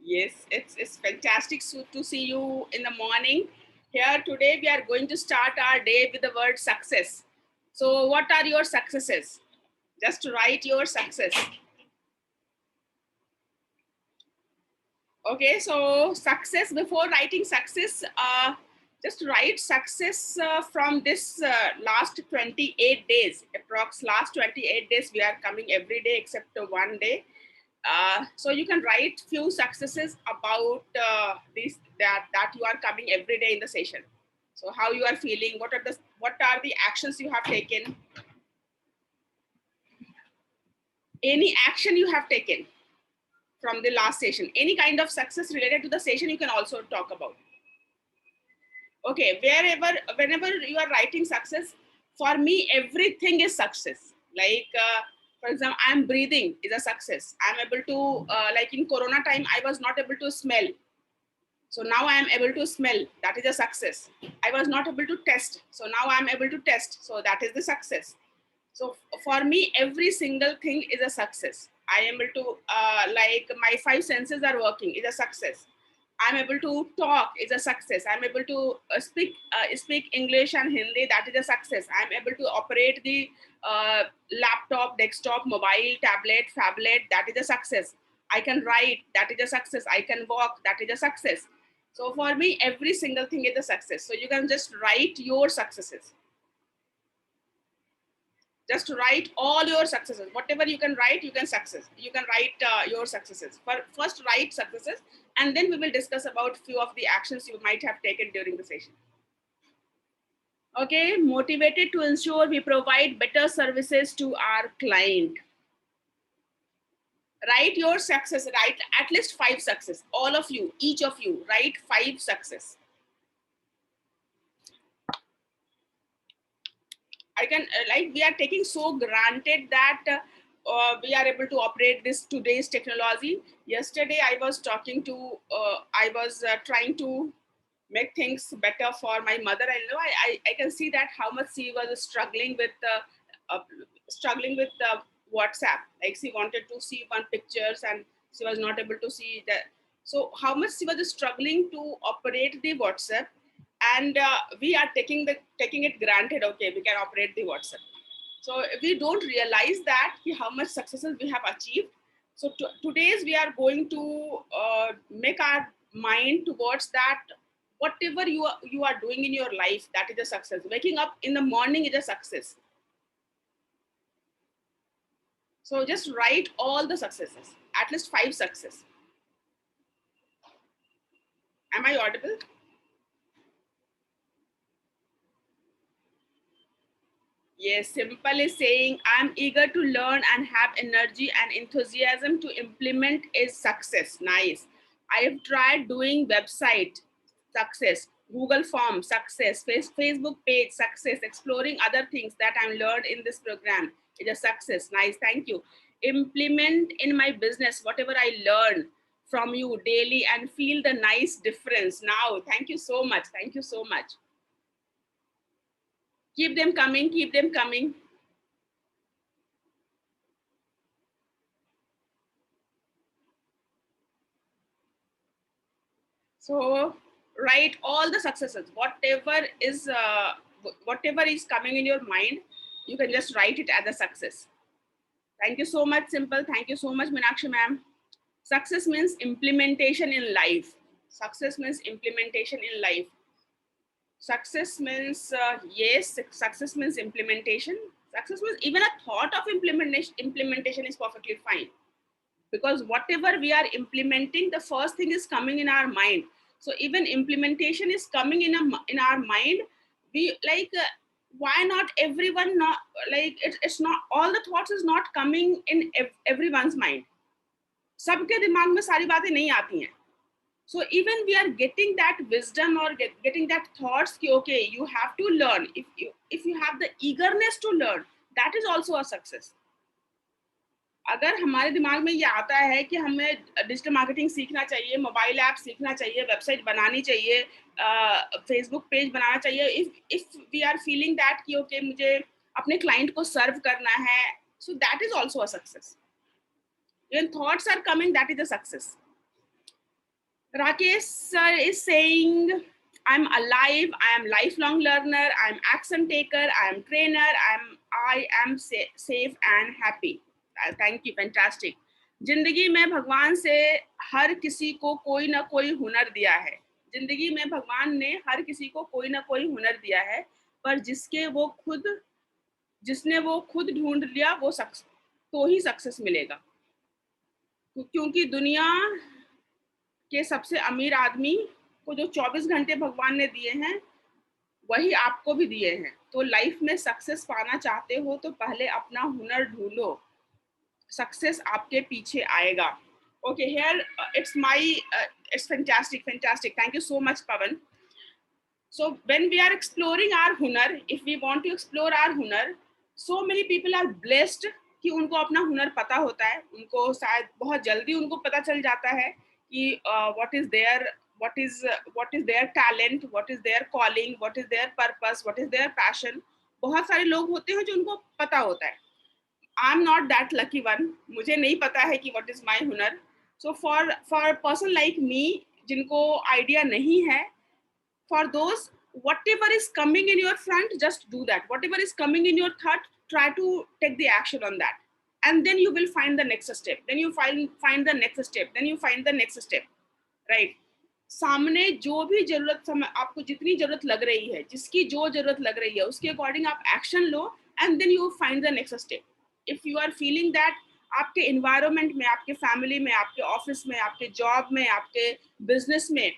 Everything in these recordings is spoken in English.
Yes, it's fantastic to see you in the morning. Here today we are going to start our day with the word success. So what are your successes? Just write your success. Okay, so success, before writing success, just write success from this last 28 days, approx last 28 days. We are coming every day except one day. So you can write few successes about this that you are coming every day in the session. So how you are feeling, what are the actions you have taken, any action you have taken from the last session, any kind of success related to the session you can also talk about. Okay, whenever you are writing success, for me everything is success. Like for example, I'm breathing is a success. I'm able to like in corona time I was not able to smell. So now I am able to smell. That is a success. I was not able to test. So now I am able to test. So that is the success. So for me, every single thing is a success. I am able to, like my five senses are working, is a success. I'm able to talk, is a success. I'm able to speak English and Hindi, that is a success. I'm able to operate the laptop, desktop, mobile, tablet, phablet, that is a success. I can write, that is a success. I can walk, that is a success. So for me, every single thing is a success. So you can just write your successes. Just write all your successes. Whatever you can write, you can write your successes. First write successes, and then we will discuss about few of the actions you might have taken during the session. Okay, motivated to ensure we provide better services to our client. Write your success. Write at least 5 success. All of you, each of you, write 5 success. I can like, we are taking so granted that we are able to operate this today's technology. Yesterday, I was talking to, I was trying to make things better for my mother-in-law. I can see that how much she was struggling with WhatsApp. Like she wanted to see one pictures and she was not able to see that. So how much she was struggling to operate the WhatsApp, and we are taking it granted. Okay, we can operate the WhatsApp. So we don't realize that how much successes we have achieved. So today's we are going to make our mind towards that. Whatever you are doing in your life, that is a success. Waking up in the morning is a success. So just write all the successes, at least 5 success. Am I audible? Yes, simple is saying I'm eager to learn and have energy and enthusiasm to implement is success. Nice. I have tried doing website, success. Google form, success. Facebook page, success. Exploring other things that I'm learned in this program is a success. Nice, thank you. Implement in my business whatever I learn from you daily and feel the nice difference now. Thank you so much. Thank you so much. Keep them coming, keep them coming. So write all the successes, whatever is coming in your mind, you can just write it as a success. Thank you so much, Simple. Thank you so much, Meenakshi ma'am. Success means implementation in life. Success means implementation in life. Success means yes, success means implementation. Success means even a thought of implementation is perfectly fine, because whatever we are implementing, the first thing is coming in our mind. So even implementation is coming in our mind. We like, why not everyone, not like it's not all the thoughts is not coming in everyone's mind. सबके दिमाग में सारी बातें नहीं आती हैं. So even we are getting that wisdom or getting that thoughts ki, okay, you have to learn. If you have the eagerness to learn, that is also a success. अगर हमारे दिमाग में ये आता है कि हमें डिजिटल मार्केटिंग सीखना चाहिए, मोबाइल ऐप सीखना चाहिए, वेबसाइट बनानी चाहिए, फेसबुक पेज बनाना चाहिए, if we are feeling that कि ओके मुझे अपने क्लाइंट को सर्व करना है, so that is also a success. When thoughts are coming, that is a success. Rakesh sir is saying, I'm alive, I am lifelong learner, I am action taker, I am trainer, I am safe and happy. Thank you, fantastic. जिंदगी में भगवान से हर किसी को कोई ना कोई हुनर दिया है. जिंदगी में भगवान ने हर किसी को कोई ना कोई हुनर दिया है, पर जिसने वो खुद ढूंढ लिया वो तो ही सक्सेस मिलेगा. क्योंकि दुनिया के सबसे अमीर आदमी को जो 24 घंटे भगवान ने दिए हैं वही आपको भी दिए हैं. तो लाइफ में सक्सेस पाना चाहते हो तो पहले अपना हुनर ढूंढो, सक्सेस आपके पीछे आएगा. Okay, here it's fantastic. Thank you so much, Pavan. So when we are exploring our hunar, if we want to explore our hunar, so many people are blessed कि उनको अपना हुनर पता होता है. उनको शायद बहुत जल्दी उनको पता चल जाता है कि what is their talent, what is their calling, what is their purpose, what is their passion. बहुत सारे लोग होते हैं जो उनको पता होता है. I'm not that lucky one. मुझे नहीं पता है कि what is my हुनर. So for a person like me जिनको आइडिया नहीं है, for those, whatever is coming in your front, just do that. Whatever is coming in your thought, try to take the action on that, and then you will find the next step, then you find the next step, then you find the next step, right? सामने जो भी जरूरत आपको जितनी जरूरत लग रही है, जिसकी जो जरूरत लग रही है उसके अकॉर्डिंग आप एक्शन लो, and then you find the next step. If you are feeling that आपके एनवायरनमेंट में, आपके फैमिली में, आपके ऑफिस में, आपके जॉब में, आपके बिजनेस में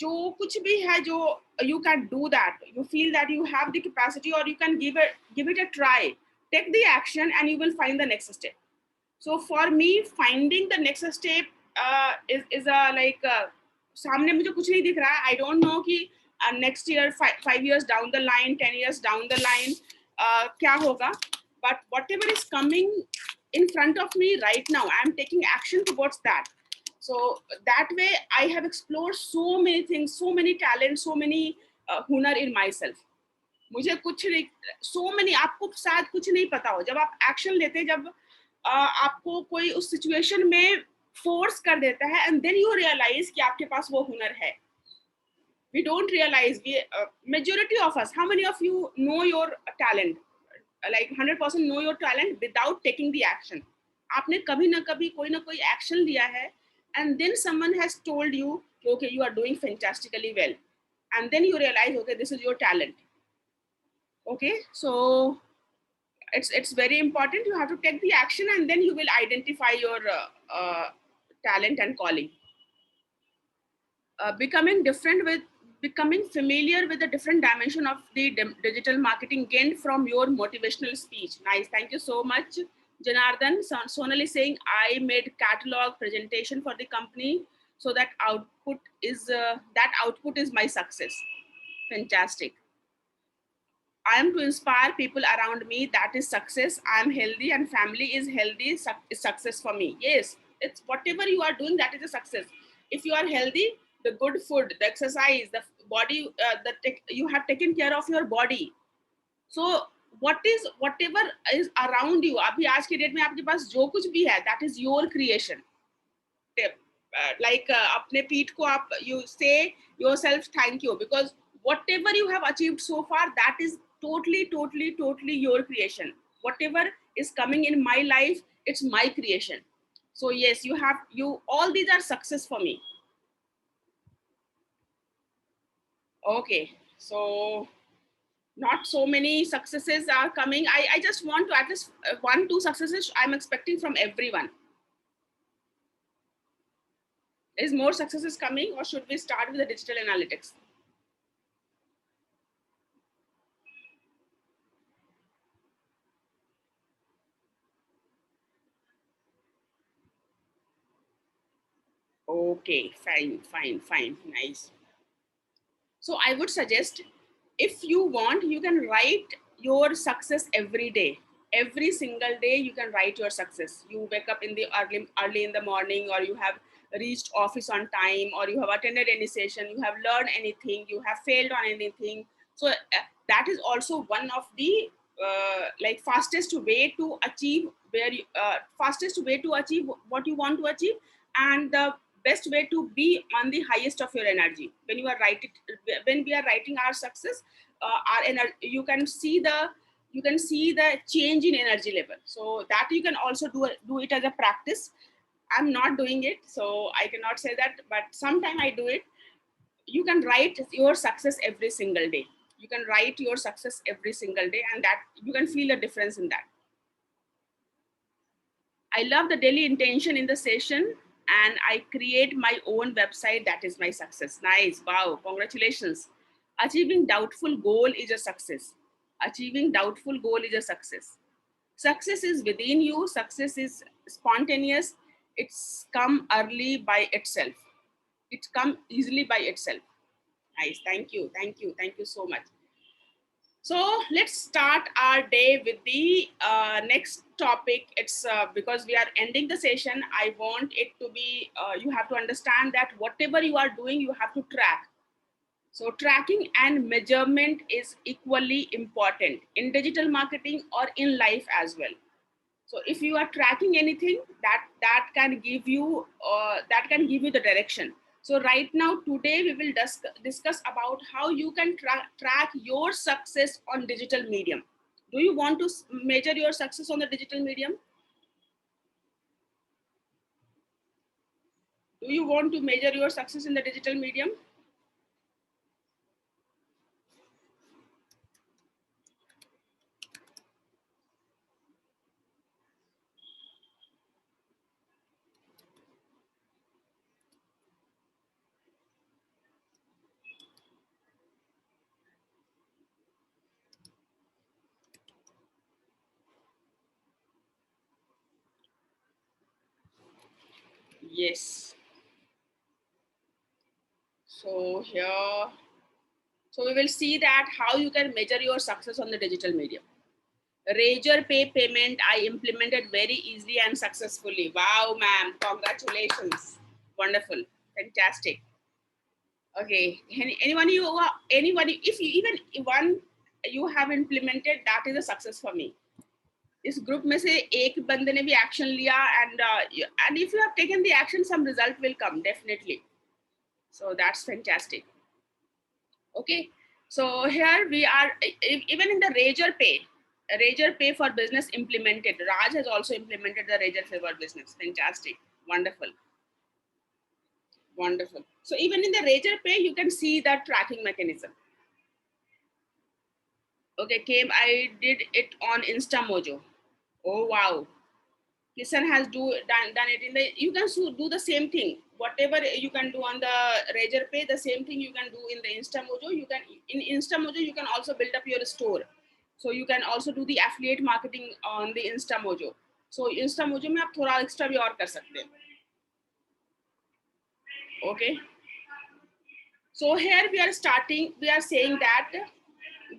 जो कुछ भी है, जो you can do that, you feel that you have the capacity, or you can give it a try, take the action and you will find the next step. So for me, finding the next step is a like सामने मुझे कुछ नहीं दिख रहा है. I don't know कि next year, 5 years down the line, 10 years down the line क्या होगा, but whatever is coming in front of me right now, I am taking action towards that. So that way I have explored so many things, so many talents, so many हुनर in myself. मुझे कुछ नहीं, so many, आपको शायद कुछ नहीं पता हो, जब आप एक्शन लेते, जब आपको कोई उस सिचुएशन में फोर्स कर देता है, एंड देन यू रियलाइज कि आपके पास वो हुनर है. We don't realize, majority of us, how many of you know your talent, like 100% know your talent without taking the action. आपने कभी ना कभी कोई ना कोई एक्शन लिया है, and then someone has told you, okay, you are doing fantastically well, and then you realize, okay, this is your talent. Okay, so it's very important, you have to take the action, and then you will identify your talent and calling. Becoming familiar with the different dimension of the digital marketing gained from your motivational speech. Nice, thank you so much, Janardhan. Sonal is saying, I made catalog presentation for the company, so that output is my success. Fantastic. I am to inspire people around me, that is success. I am healthy and family is healthy, is success for me. Yes, it's whatever you are doing, that is a success. If you are healthy, the good food, the exercise, the body, you have taken care of your body. So whatever is around you, अभी आज के date में आपके पास जो कुछ भी है, that is your creation. Like अपने पीठ को आप, you say yourself thank you, because whatever you have achieved so far, that is totally your creation. Whatever is coming in my life, it's my creation. So yes, all these are success for me. Okay, so not so many successes are coming. I just want to at least 1-2 successes I'm expecting from everyone. Is more successes coming, or should we start with the digital analytics? Okay, fine, nice. So I would suggest, if you want, you can write your success every day. Every single day you can write your success. You wake up in the early in the morning, or you have reached office on time, or you have attended any session, you have learned anything, you have failed on anything. So that is also one of the like fastest way to achieve what you want to achieve. And the best way to be on the highest of your energy. When you are writing, when we are writing our success, our energy, you can see the change in energy level. So that you can also do it as a practice. I'm not doing it, so I cannot say that, but sometime I do it. You can write your success every single day. You can write your success every single day, and that you can feel a difference in that. I love the daily intention in the session, and I create my own website. That is my success. Nice. Wow. Congratulations. Achieving doubtful goal is a success. Achieving doubtful goal is a success. Success is within you. Success is spontaneous. It's come early by itself. It's come easily by itself. Nice. Thank you. Thank you. Thank you so much. So let's start our day with the next topic. It's because we are ending the session. I want it to be, you have to understand that whatever you are doing, you have to track. So tracking and measurement is equally important in digital marketing or in life as well. So if you are tracking anything, that can give you the direction. So right now, today we will discuss about how you can track your success on digital medium. Do you want to measure your success on the digital medium? Do you want to measure your success in the digital medium? Yes. So here, so we will see that how you can measure your success on the digital medium. Razorpay payment I implemented very easily and successfully. Wow, ma'am, congratulations. Wonderful, fantastic. Okay, anybody, if you even one you have implemented, that is a success for me. इस group में से एक बंदे ने भी action लिया and if you have taken the action, some result will come definitely. So that's fantastic. Okay, so here we are, even in the Razorpay for business implemented. Raj has also implemented the Razorpay for business. Fantastic, wonderful, wonderful. So even in the Razorpay, you can see that tracking mechanism. Okay, I did it on InstaMojo. Oh wow, Kisan has done it in the. You can do the same thing. Whatever you can do on the Razorpay, the same thing you can do in the InstaMojo. You can in InstaMojo you can also build up your store. So you can also do the affiliate marketing on the InstaMojo. So InstaMojo में आप थोड़ा extra भी और कर सकते हैं. Okay. So here we are starting. We are saying that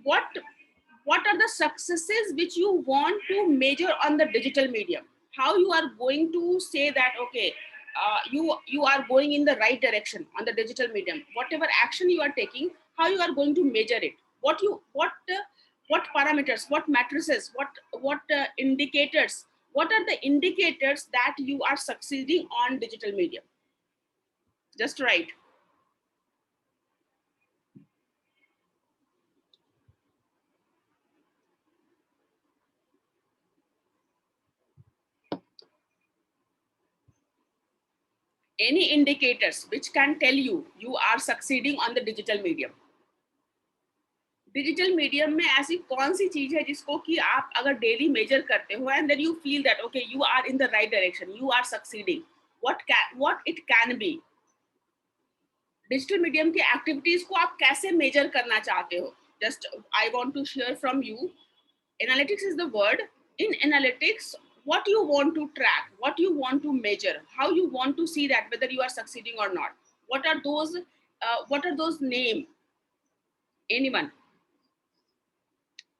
what are the successes which you want to measure on the digital medium? How you are going to say that okay, you are going in the right direction on the digital medium. Whatever action you are taking, how you are going to measure it? What parameters, what matrices, what indicators? What are the indicators that you are succeeding on digital medium? Just right. Any indicators which can tell you are succeeding on the digital medium. Digital medium में ऐसी कौन सी चीज है जिसको कि आप अगर daily measure करते हो and then you feel that okay you are in the right direction, you are succeeding, what it can be? Digital medium की एक्टिविटीज को आप कैसे मेजर करना चाहते हो? Just I want to share from you. Analytics is the word. In analytics, what you want to track, what you want to measure, how you want to see that whether you are succeeding or not. What are those name? Anyone?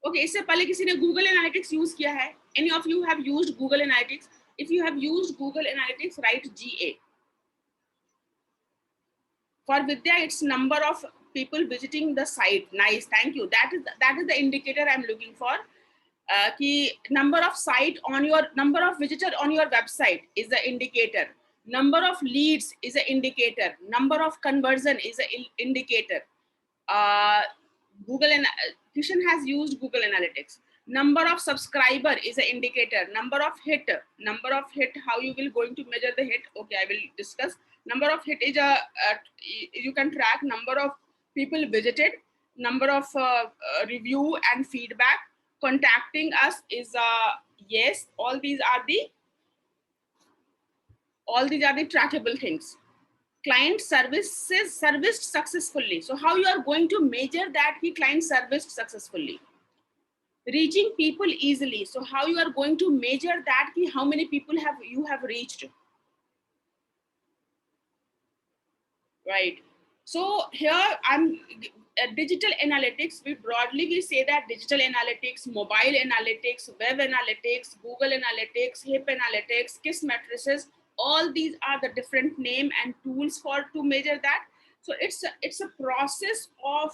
Okay, इससे पहले किसी ने Google Analytics use किया है? Any of you have used Google Analytics? If you have used Google Analytics, write GA. For Vidya, it's number of people visiting the site. Nice, thank you. That is the indicator I'm looking for. Ki number of visitor on your website is the indicator. Number of leads is an indicator. Number of conversion is an indicator. Google and Kishan has used Google Analytics. Number of subscriber is an indicator. Number of hit, how you will going to measure the hit. Okay, I will discuss. Number of hit is you can track number of people visited, number of review and feedback. Contacting us is yes. All these are the trackable things. Client services serviced successfully. So how you are going to measure that the client serviced successfully? Reaching people easily. So how you are going to measure that how many people you have reached? Right. So here I'm digital analytics. We say that digital analytics, mobile analytics, web analytics, Google analytics, HIP analytics, KISS matrices. All these are the different name and tools to measure that. So it's a process of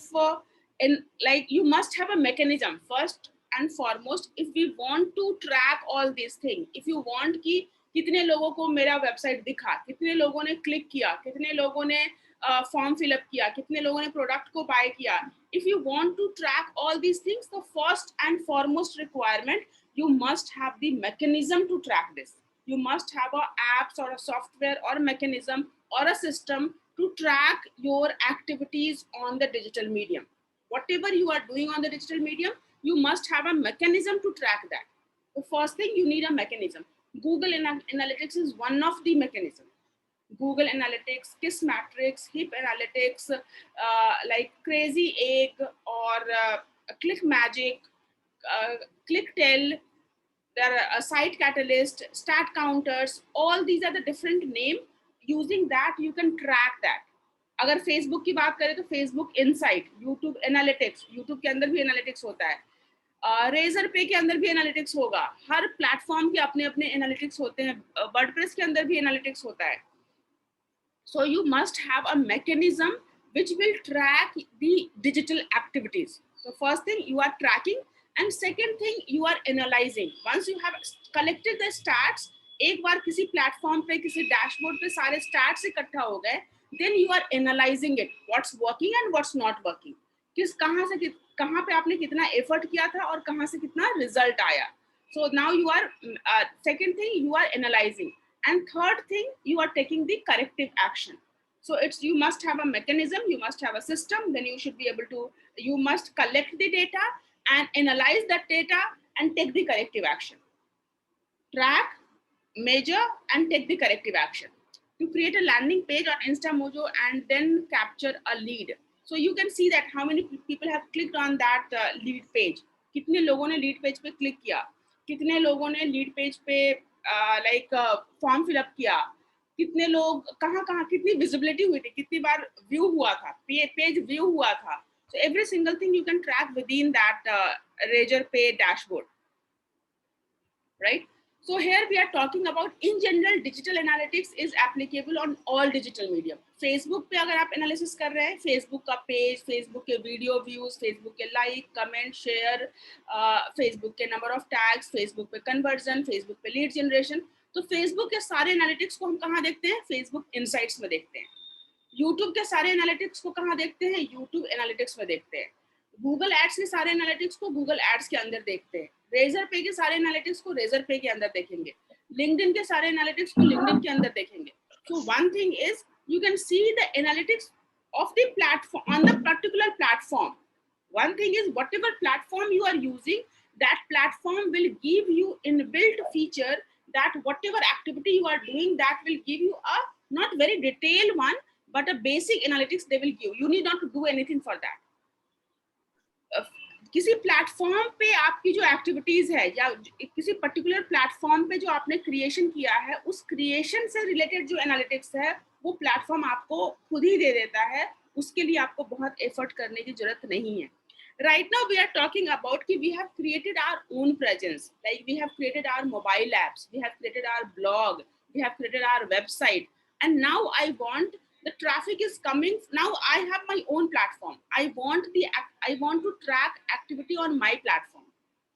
like you must have a mechanism first and foremost. If we want to track all these things, if you want कि कितने लोगों को मेरा website दिखा, कितने लोगों ने click किया, कितने लोगों ने फॉर्म फिलअप किया, कितने लोगों ने प्रोडक्ट को बाय किया, if you want to track all these things, the first and foremost requirement, you must have the mechanism to track this. You must have a apps or a software or a mechanism or a system to track your activities on the digital medium. Whatever you are doing on the digital medium, you must have a mechanism to track that. The first thing, you need a mechanism. Google Analytics is one of the mechanisms. Google Analytics, KISS Matrix, HIP Analytics, like Crazy Egg or ClickMagic, ClickTel, there are Site Catalyst, Stat Counters, all these are the different names. Using that, you can track that. अगर Facebook की बात करें तो Facebook Insight, YouTube Analytics, YouTube के अंदर भी Analytics होता है. रेजर पे के अंदर भी एनालिटिक्स होगा. हर प्लेटफॉर्म के अपने अपने एनालिटिक्स होते हैं. वर्डप्रेस के अंदर भी एनालिटिक्स होता है. So you must have a mechanism which will track the digital activities. So first thing, you are tracking, and second thing, you are analyzing. Once you have collected the stats, एक बार किसी platform पे किसी dashboard पे सारे stats इकट्ठा हो गए, then you are analyzing it. What's working and what's not working. कहाँ पे आपने कितना एफर्ट किया था और कहाँ से कितना रिजल्ट आया. So now you are second thing, you are analyzing, and third thing, you are taking the corrective action. So it's, you must have a mechanism, you must have a system, then you should be able to, you must collect the data and analyze that data and take the corrective action. Track, measure, and take the corrective action. To create a landing page on InstaMojo and then capture a lead. So you can see that how many people have clicked on that lead page. कितने लोगों ने lead page पे click किया, कितने लोगों ने lead page पे like form fill up किया, कितने लोग कहाँ कितनी visibility हुई थी, कितनी बार view हुआ था, page view हुआ था. So every single thing you can track within that Razorpay dashboard, right? So here we are talking about, in general, digital analytics is applicable on all digital medium. Facebook पे अगर आप analysis कर रहे हैं, Facebook का page, Facebook के video views, Facebook के like, comment, share, Facebook के number of tags, Facebook पे conversion, Facebook पे lead generation, तो Facebook के सारे analytics को हम कहाँ देखते हैं? Facebook Insights में देखते हैं. YouTube के सारे analytics को कहाँ देखते हैं? YouTube Analytics में देखते हैं. Google Ads के सारे एनालिटिक्स को Google Ads के अंदर देखते हैं. Razorpay के सारे एनालिटिक्स को Razorpay के अंदर देखेंगे. LinkedIn के सारे एनालिटिक्स को LinkedIn के अंदर देखेंगे. So one thing is, you can see the analytics of the platform on the particular platform. One thing is, whatever platform you are using, that platform will give you inbuilt feature that whatever activity you are doing, that will give you a not very detailed one, but a basic analytics they will give. You need not to do anything for that. किसी platform पे आपकी जो activities है या किसी particular platform पे जो आपने क्रिएशन किया है, उस क्रिएशन से रिलेटेड जो एनालिटिक्स है वो प्लेटफॉर्म आपको खुद ही दे देता है. उसके लिए आपको बहुत एफर्ट करने की जरूरत नहीं है. Right now we are talking about कि we have created our own presence, like we have created our mobile apps, we have created our blog, we have created our website, and now I want, the traffic is coming, now I have my own platform, I want to track activity on my platform.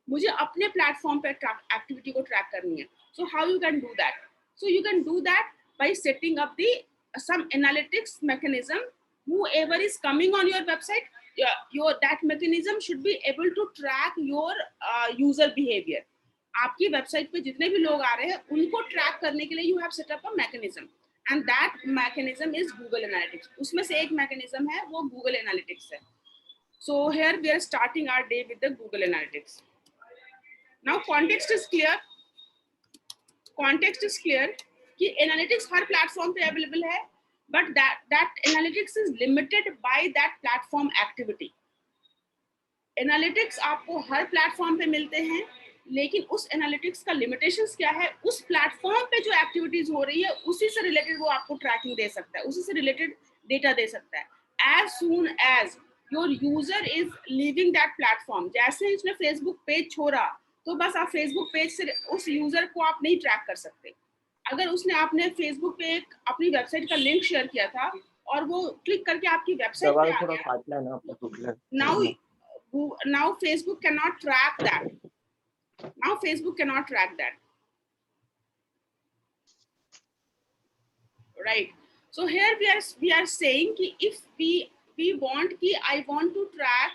मुझे अपने platform पे activity को track करनी है. So how you can do that? So you can do that by setting up the some analytics mechanism. Whoever is coming on your website, your that mechanism should be able to track your user behavior. आपकी website पे जितने भी लोग आ रहे हैं उनको track करने के लिए you have set up a mechanism, and that mechanism is Google analytics. उसमें से एक मैकेनिज्म है वो गूगल एनालिटिक्स है. So here we are starting our day with the Google Analytics. Now context is clear. Context is clear कि analytics हर platform पे available है, but that analytics is limited by that platform activity. Analytics आपको हर platform पे मिलते हैं, लेकिन उस analytics का limitations क्या है? उस platform पे जो activities हो रही है उसी से related वो आपको tracking दे सकता है, उसी से related data दे सकता है. As soon as your user is leaving that platform, जैसे ही उसने Facebook पेज छोड़ा तो बस आप Facebook पेज से उस यूजर को आप नहीं ट्रैक कर सकते. अगर उसने आपने Facebook पे एक अपनी वेबसाइट का लिंक शेयर किया था और वो क्लिक करके आपकी वेबसाइट पे आ गया, now Facebook cannot track that. Now Facebook cannot track that. Right. So here we are saying कि if we want कि I want to track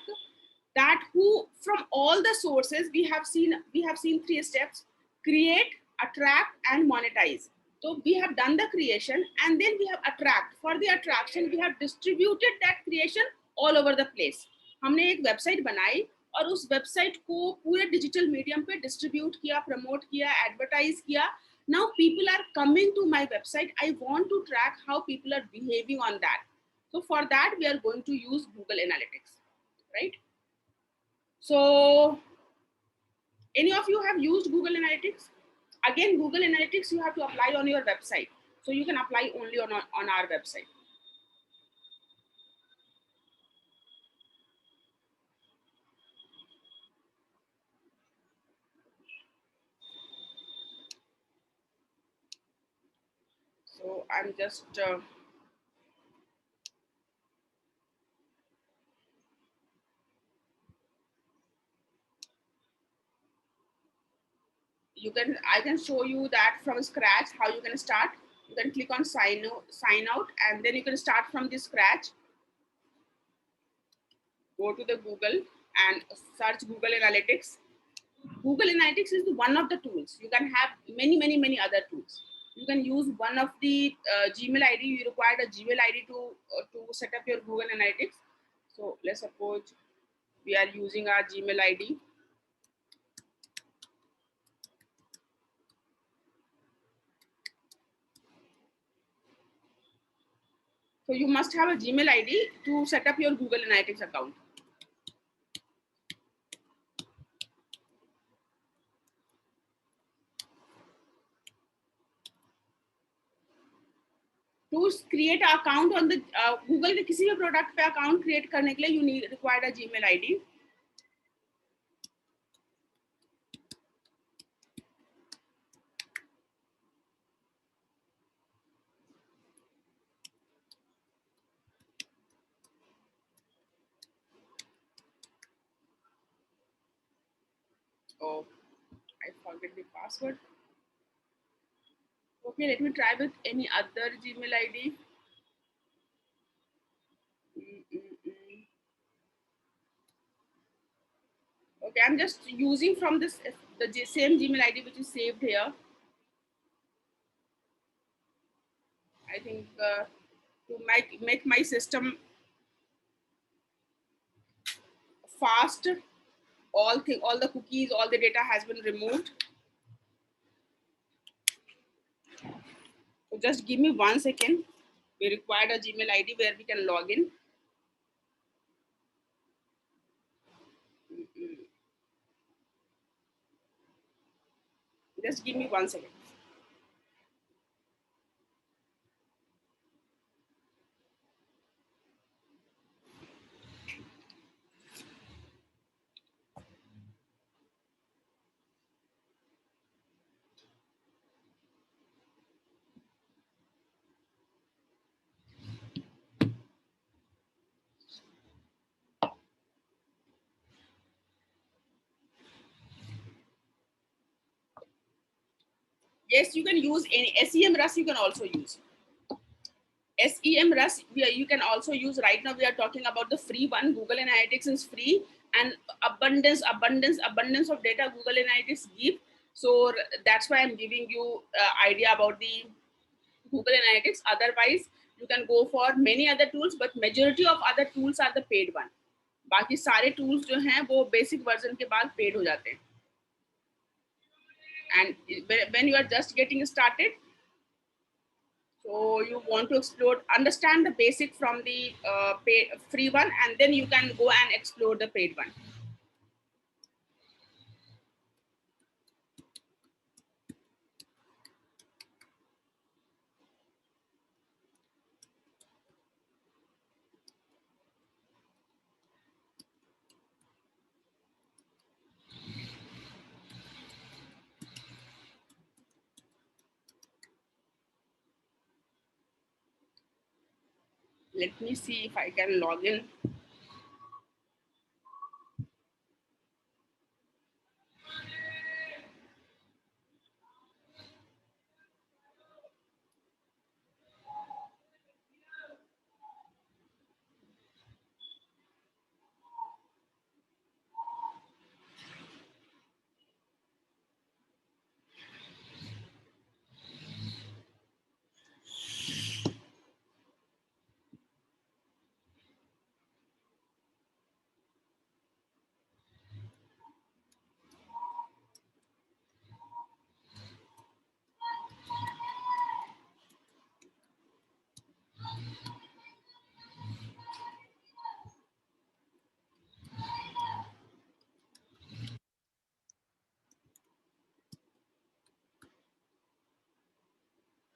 that who from all the sources we have seen 3 steps: create, attract, and monetize. So we have done the creation and then we have attract. For the attraction we have distributed that creation all over the place. हमने एक website बनाई और उस website को पूरे digital medium पे distribute किया, promote किया, एडवर्टाइज किया. Now people are coming to my website. I want to track how people are behaving on that. So for that we are going to use Google Analytics, right? So any of you have used Google Analytics? Again, Google Analytics you have to apply on your website. So you can apply only on our website. So I'm just I can show you that from scratch how you can start. You can click on sign out and then you can start from the scratch. Go to the Google and search Google Analytics. Google Analytics is one of the tools. You can have many other tools. You can use one of the Gmail ID. You require a Gmail ID to set up your Google Analytics. So let's suppose we are using our Gmail ID. So you must have a Gmail ID to set up your Google Analytics account. To create an account on the Google के किसी भी product पे account create करने के लिए you require a Gmail ID. Oh, I forget the password. Okay, let me try with any other Gmail ID. Okay, I'm just using from this the same Gmail ID which is saved here. I think to make my system fast, all the cookies, all the data has been removed. So just give me 1 second. We require a Gmail ID where we can log in. Just give me 1 second. Yes, you can use any SEMrush. You can also use SEMrush. You can also use. Right now, we are talking about the free one. Google Analytics is free, and abundance of data Google Analytics give. So that's why I'm giving you idea about the Google Analytics. Otherwise, you can go for many other tools, but majority of other tools are the paid one. बाकी सारे tools जो हैं वो basic version के बाद paid हो जाते हैं. And when you are just getting started, so you want to explore, understand the basic from the free one, and then you can go and explore the paid one. Let me see if I can log in.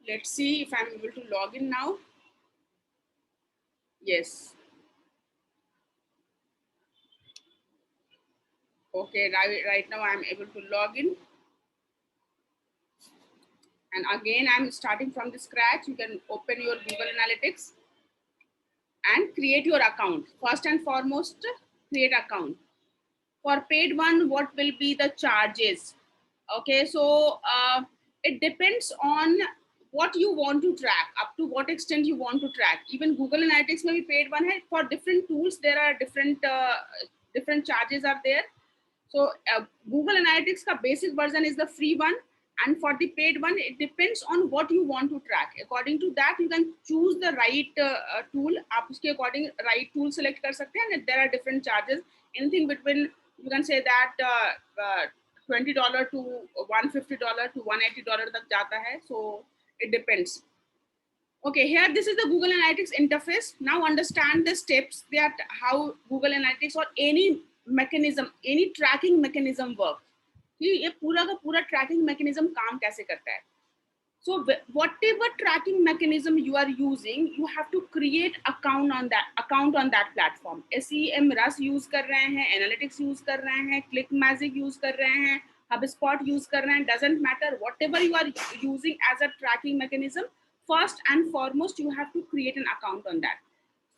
Let's see if I'm able to log in now. Yes. Okay, right now I'm able to log in. And again, I'm starting from the scratch. You can open your Google Analytics and create your account. First and foremost, create account. For paid one, what will be the charges? Okay, so it depends on what you want to track, up to what extent you want to track. Even Google Analytics may be paid one. Hai. For different tools, there are different charges are there. So Google Analytics का basic version is the free one, and for the paid one, it depends on what you want to track. According to that, you can choose the right tool. आप उसके according right tool select कर सकते हैं, and there are different charges. Anything between, you can say that $20 to $150 to $180 तक जाता है. So it depends. Okay, here this is the Google Analytics interface. Now understand the steps that how Google Analytics or any mechanism, any tracking mechanism work. कि ये पूरा का पूरा tracking mechanism काम कैसे करता है. So whatever tracking mechanism you are using, you have to create account on that platform. SEMrush use कर रहे हैं, Analytics use कर रहे हैं, ClickMagick use कर रहे हैं, HubSpot use कर रहे हैं. Doesn't matter. Whatever you are using as a tracking mechanism, first and foremost, you have to create an account on that.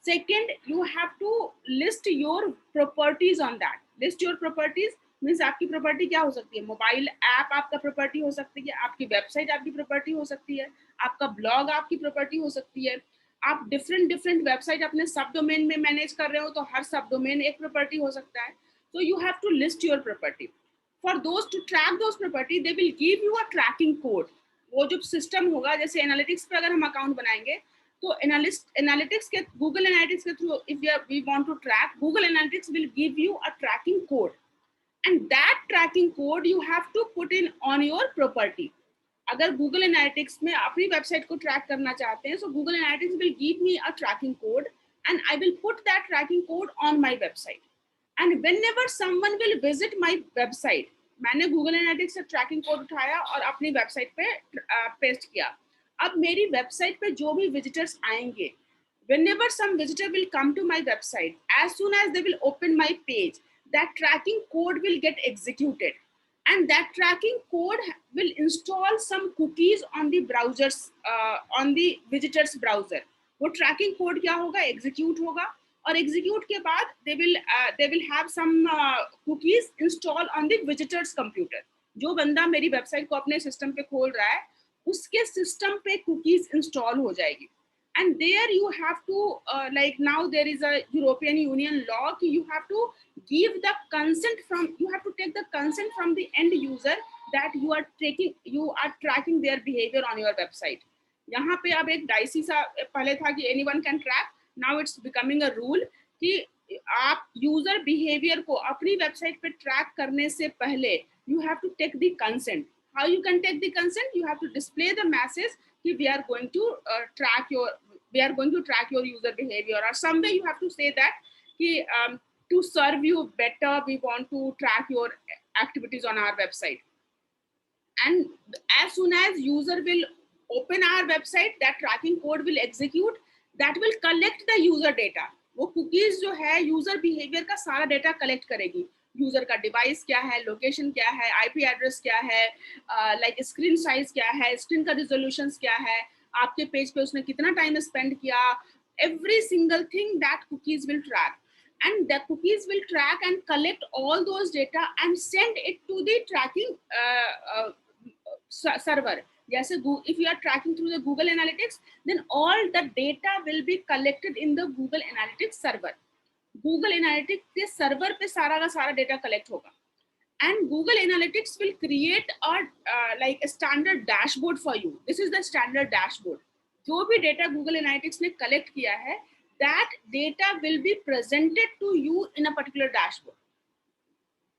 Second, you have to list your properties on that. List your properties means आपकी property क्या हो सकती है. Mobile app आपका property हो सकती है, आपकी वेबसाइट आपकी प्रॉपर्टी हो सकती है, आपका ब्लॉग आपकी प्रॉपर्टी हो सकती है. आप डिफरेंट वेबसाइट अपने सब डोमेन में मैनेज कर रहे हो तो हर सब डोमेन एक प्रॉपर्टी हो सकता है. So you have to list your property. For those to track those property they will give you a tracking code. वो जो सिस्टम होगा, जैसे एनालिटिक्स पे अगर हम अकाउंट बनाएंगे तो एनालिटिक्स के गूगल एनालिटिक्स के through if we want to track, Google analytics will give you a tracking code. And that tracking code you have to put in on your property. अगर Google Analytics में अपनी website को track करना चाहते हैं, so Google Analytics will give me a tracking code and I will put that tracking code on my website. And whenever someone will visit my website, मैंने Google Analytics से tracking code उठाया और अपनी website पे paste किया. अब मेरी website पे जो भी विजिटर्स आएंगे, whenever some visitor will come to my website, as soon as they will open my page, that tracking code will get executed, and that tracking code will install some cookies on the browsers, on the visitors browser. वो tracking code क्या होगा, execute होगा, और execute के बाद they will have some cookies installed on the visitors computer. जो बंदा मेरी वेबसाइट को अपने सिस्टम पे खोल रहा है उसके सिस्टम पे कुकीज इंस्टॉल हो जाएगी. And there you have to like now there is a European Union law कि you have to give the consent from, you have to take the consent from the end user that you are tracking their behavior on your website. यहाँ पे अब एक dicey सा पहले था कि anyone can track, now it's becoming a rule कि आप यूजर बिहेवियर को अपनी वेबसाइट पे ट्रैक करने से पहले you have to take the consent. How you can take the consent? You have to display the message कि we are going to track your user behavior, or somewhere you have to say that कि to serve you better we want to track your activities on our website. And as soon as user will open our website, that tracking code will execute, that will collect the user data. वो cookies जो है user behavior का सारा data collect करेगी. User का device क्या है, location क्या है, आईपी एड्रेस क्या है, लाइक स्क्रीन साइज क्या है, स्क्रीन का रिजोल्यूशन क्या है, आपके पेज पे उसने कितना टाइम स्पेंड किया, every single thing that cookies will track. And the cookies will track and collect all those data and send it to the tracking server. Yes, if you are tracking through the Google Analytics, then all the data will be collected in the Google Analytics server. Google Analytics के server पे सारा का सारा data collect होगा. And Google Analytics will create like a standard dashboard for you. This is the standard dashboard. जो भी data Google Analytics ने collect किया है, that data will be presented to you in a particular dashboard.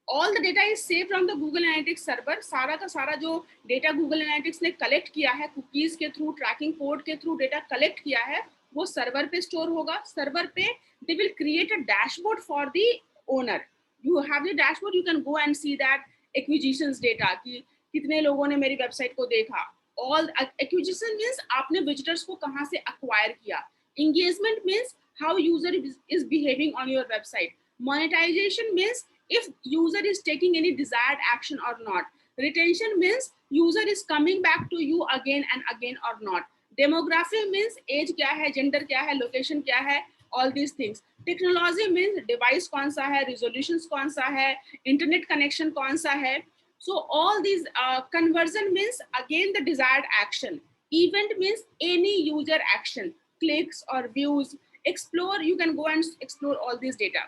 All the data is saved from the Google Analytics server. सारा का सारा जो data Google Analytics ने कलेक्ट किया है, कुकीज के थ्रू, ट्रैकिंग कोड के थ्रू डेटा कलेक्ट किया है, वो सर्वर पे स्टोर होगा. सर्वर पे they will create a dashboard for the owner. You have the dashboard, you can go and see that acquisitions data कि कितने लोगों ने मेरी वेबसाइट को देखा. All acquisition means आपने visitors को कहाँ से acquire किया. Engagement means how user is behaving on your website. Monetization means if user is taking any desired action or not. Retention means user is coming back to you again and again or not. Demographic means age क्या है, gender क्या है, location क्या है, all these things. Technology means device कौन सा है, resolutions कौन सा है, internet connection कौन सा है. So all these conversion means again the desired action. Event means any user action, clicks or views. Explore, you can go and explore all these data.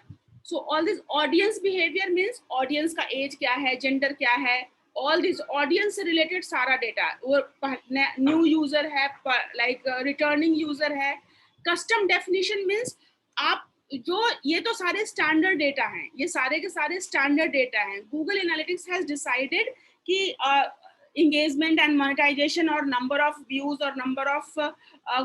So all this audience behavior means audience का age क्या है, gender क्या है, all this audience related सारा data. वो new user है, like returning user है. Custom definition means आप जो ये तो सारे standard data हैं, ये सारे के सारे standard data हैं. Google Analytics has decided कि engagement and monetization or number of views or number of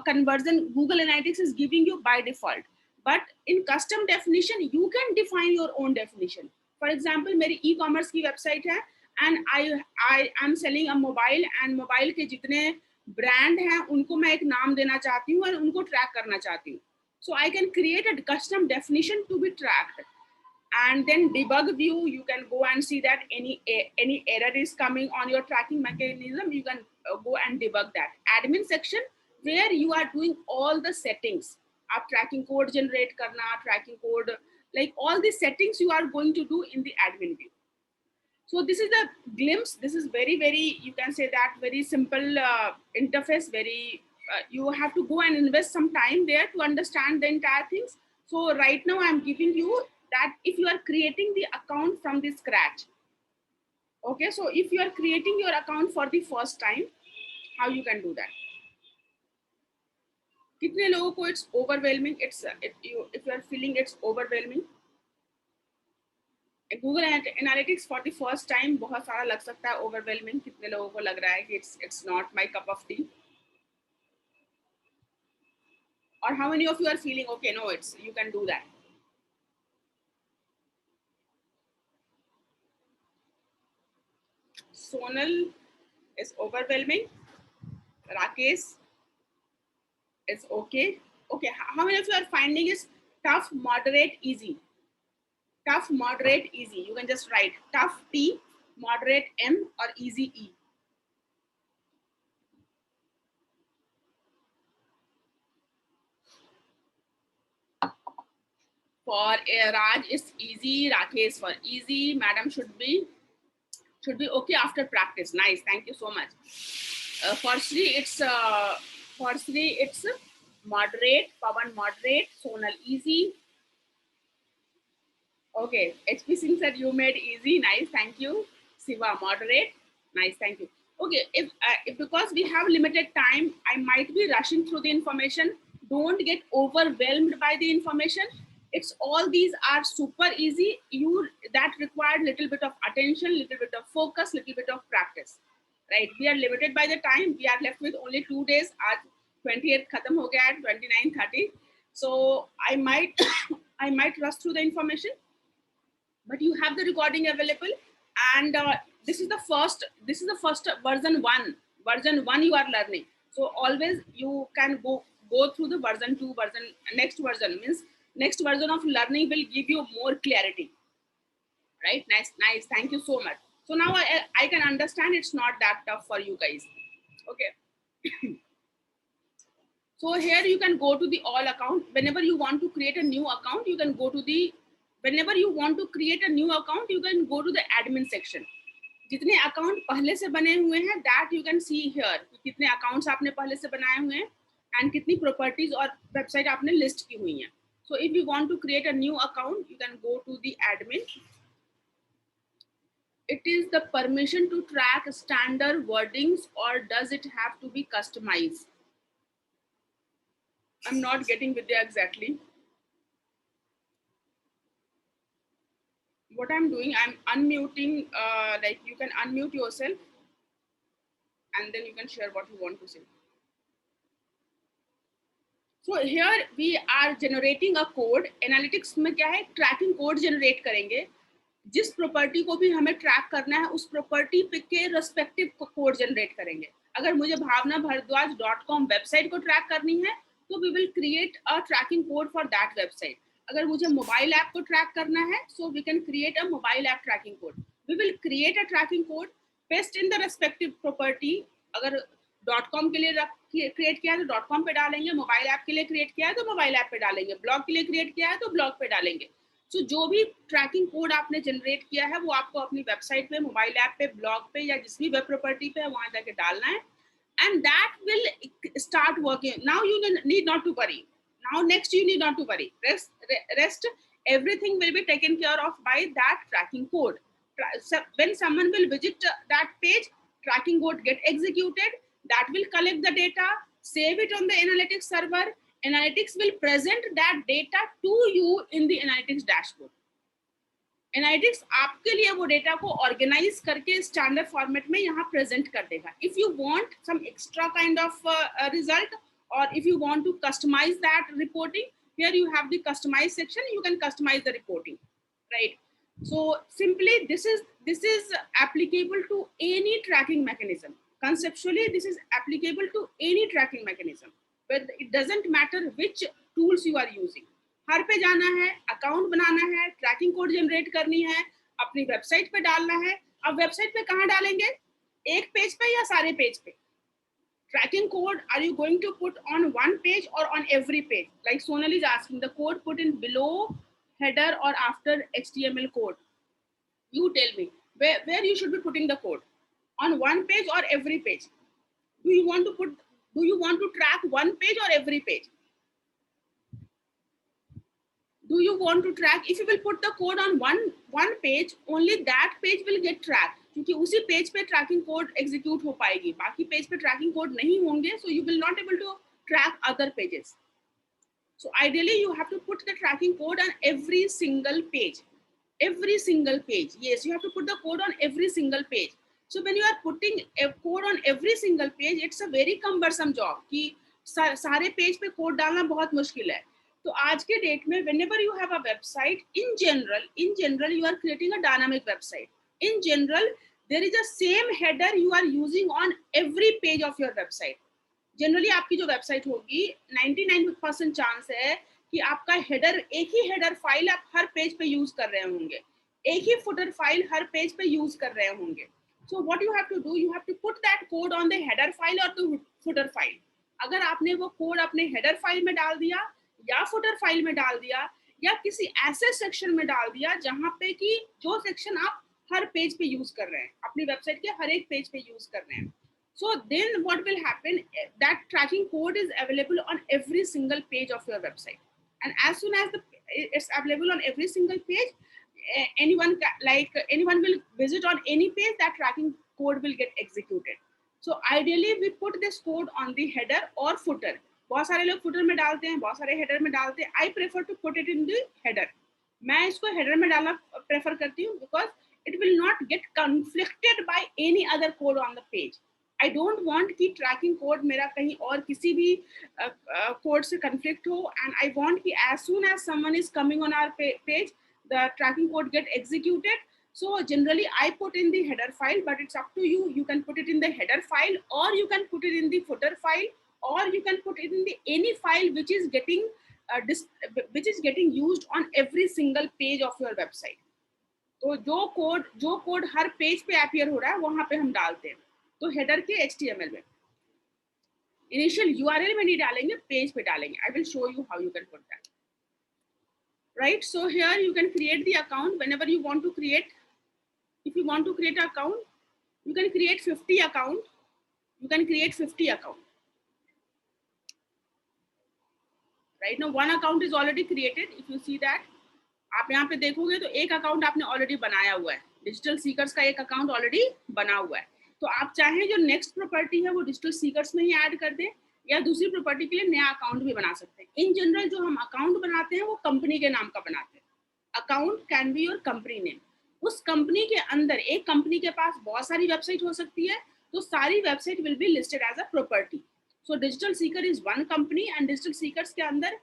conversion Google Analytics is giving you by default. But in custom definition, you can define your own definition. For example, मेरी e-commerce की website है and I am selling a mobile and mobile के जितने brand हैं उनको मैं एक नाम देना चाहती हूँ और उनको track करना चाहती हूँ. So I can create a custom definition to be tracked. And then debug view, you can go and see that any error is coming on your tracking mechanism, you can go and debug that. Admin section, where you are doing all the settings. आप tracking code generate करना, tracking code, like all the settings you are going to do in the admin view. So this is the glimpse. This is very, you can say that very simple interface, you have to go and invest some time there to understand the entire things. So right now I'm giving you that if you are creating the account from the scratch. Okay, so if you are creating your account for the first time, how you can do that? कितने लोगों को it's overwhelming, if you are feeling it's overwhelming. Google Analytics for the first time बहुत सारा लग सकता है overwhelming. कितने लोगों को लग रहा है कि it's not my cup of tea? Or how many of you are feeling okay? No, you can do that. Sonal is overwhelming. Rakesh is okay. Okay, how many of you are finding is tough, moderate, easy? Tough, moderate, easy. You can just write tough T, moderate M, or easy E. For Raj, it's easy. Rakesh for easy. Madam should be should be okay after practice. Nice, thank you so much. For Sri it's moderate, Pawan moderate, Sonal easy. Okay, HP Singh said you made easy. Nice, thank you. Siva, moderate. Nice, thank you. Okay, if because we have limited time, I might be rushing through the information. Don't get overwhelmed by the information. It's all these are super easy. You that required little bit of attention, little bit of focus, little bit of practice. Right? We are limited by the time. We are left with only 2 days. Aaj 28th khatam ho gaya at 29:30. So I might I might rush through the information, but you have the recording available, and this is the first version one you are learning. So always you can go through the version 2, version next version means next version of learning will give you more clarity, right? Nice, thank you so much. So now I can understand it's not that tough for you guys. Okay. So here you can go to the all account. Whenever you want to create a new account, you can go to the, whenever you want to create a new account, you can go to the admin section. जितने account पहले से बने हुए हैं that you can see here, कितने accounts आपने पहले से बनाए हुए हैं and कितनी प्रॉपर्टीज और वेबसाइट आपने लिस्ट की हुई हैं. So if you want to create a new account, you can go to the admin. It is the permission to track standard wordings, or does it have to be customized? I'm not getting Vidya exactly. What I'm doing, I'm unmuting, like you can unmute yourself and then you can share what you want to say. So here we are generating a code. Analytics में क्या है, tracking code generate करेंगे. जिस property को भी हमें track करना है, उस property के respective code generate करेंगे. अगर मुझे bhavnabhardwaj.com website को track करनी है, तो we will create a tracking code for that website. अगर मुझे मोबाइल ऐप को ट्रैक करना है, so we can create a mobile app tracking code. We will create a tracking code, paste in the respective property. अगर .com के लिए create किया है तो .com पे डालेंगे, मोबाइल ऐप के लिए क्रिएट किया है तो मोबाइल ऐप पे डालेंगे, ब्लॉग के लिए क्रिएट किया है तो ब्लॉग पे डालेंगे. So जो भी ट्रैकिंग कोड आपने जनरेट किया है वो आपको अपनी वेबसाइट पे, मोबाइल ऐप पे, ब्लॉग पे या जिस भी वेब प्रॉपर्टी पे है वहां जाके डालना है, and that will start working. Now you need not to worry. Now next you need not to worry. Rest everything will be taken care of by that tracking code. When someone will visit that page, tracking code get executed, that will collect the data, save it on the analytics server. Analytics will present that data to you in the analytics dashboard. Analytics आपके लिए वो data को organise करके standard format में यहाँ present कर देगा. If you want some extra kind of result, और if you want to customize that reporting, here you have the customize section, you can customize the reporting, right? So simply this is applicable to any tracking mechanism. Conceptually this is applicable to any tracking mechanism, but it doesn't matter which tools you are using. हर पे जाना है, account बनाना है, trekking code generate करनी है, अपनी website पे डालना है. अब वेबसाइट पे कहाँ डालेंगे, एक पेज पे या सारे पेज पे? Tracking code, are you going to put on one page or on every page? Like Sonal is asking, the code put in below header or after HTML code. You tell me where you should be putting the code, on one page or every page? Do you want to track one page or every page? Do you want to track, if you will put the code on one page, only that page will get tracked, क्योंकि उसी page पे trekking code execute हो पाएगी, बाकी page पे trekking code नहीं होंगे, so you will not able to track other pages. So ideally you have to put the tracking code on every single page. Yes, you have to put the code on every single page. So when you are putting a code on every single page, it's a very cumbersome job कि सारे page पे code डालना बहुत मुश्किल है. तो आज के डेट में whenever you have a website, in general you are creating a dynamic website. In general, there is a same header you are using on every page of your website. Generally आपकी जो website होगी 99% chance है कि आपका header, एक ही header file आप हर page पे use कर रहे होंगे, एक ही फुटर फाइल हर पेज पे यूज कर रहे होंगे. So what you have to do, you have to put that code on the header file or the footer file. अगर आपने वो कोड अपने हेडर फाइल में डाल दिया या फुटर फाइल में डाल दिया या किसी ऐसे सेक्शन में डाल दिया जहां पे कि जो सेक्शन आप हर पेज पे यूज कर रहे हैं, अपनी वेबसाइट के हर एक पेज पे यूज कर रहे हैं. So then what will happen, that tracking code is available on every single page of your website, and as soon as it's available on every single page, anyone will visit on any page, that tracking code will get executed. So ideally we put this code on the header or footer. बहुत सारे लोग footer में डालते हैं, बहुत सारे header में डालते हैं. I prefer to put it in the header. मैं इसको header में डालना prefer करती हूँ because it will not get conflicted by any other code on the page. I don't want कि tracking code मेरा कहीं और किसी भी code से conflict हो, and I want कि as soon as someone is coming on our page, the tracking code get executed. So generally I put in the header file, but it's up to you. You can put it in the header file, or you can put it in the footer file, or you can put it in the any file which is getting used on every single page of your website. तो जो code हर page पे appear हो रहा है वहां पे हम डालते हैं. तो हेडर के HTML में इनिशियल URL में नहीं डालेंगे, पेज पे डालेंगे. I will show you how you can put that. Right, so here you can create the account whenever you want to create. If you want to create an account, you can create 50 account. You can create 50 account. Right now one account is already created. If you see that, आप यहाँ पे देखोगे तो एक account आपने already बनाया हुआ है. डिजिटल सीकर्स का एक अकाउंट ऑलरेडी बना हुआ है. तो आप चाहें जो नेक्स्ट प्रॉपर्टी है वो डिजिटल सीकर्स में ही ऐड कर दें, या दूसरी प्रॉपर्टी के लिए नया अकाउंट भी बना सकते हैं. इन जनरल जो हम अकाउंट बनाते हैं वो कंपनी के नाम का बनाते हैं. Account can be your company name. उस कंपनी के अंदर, एक कंपनी के पास बहुत सारी वेबसाइट हो सकती है, तो सारी website will be listed as a property. So digital seeker is one company, and digital seekers के अंदर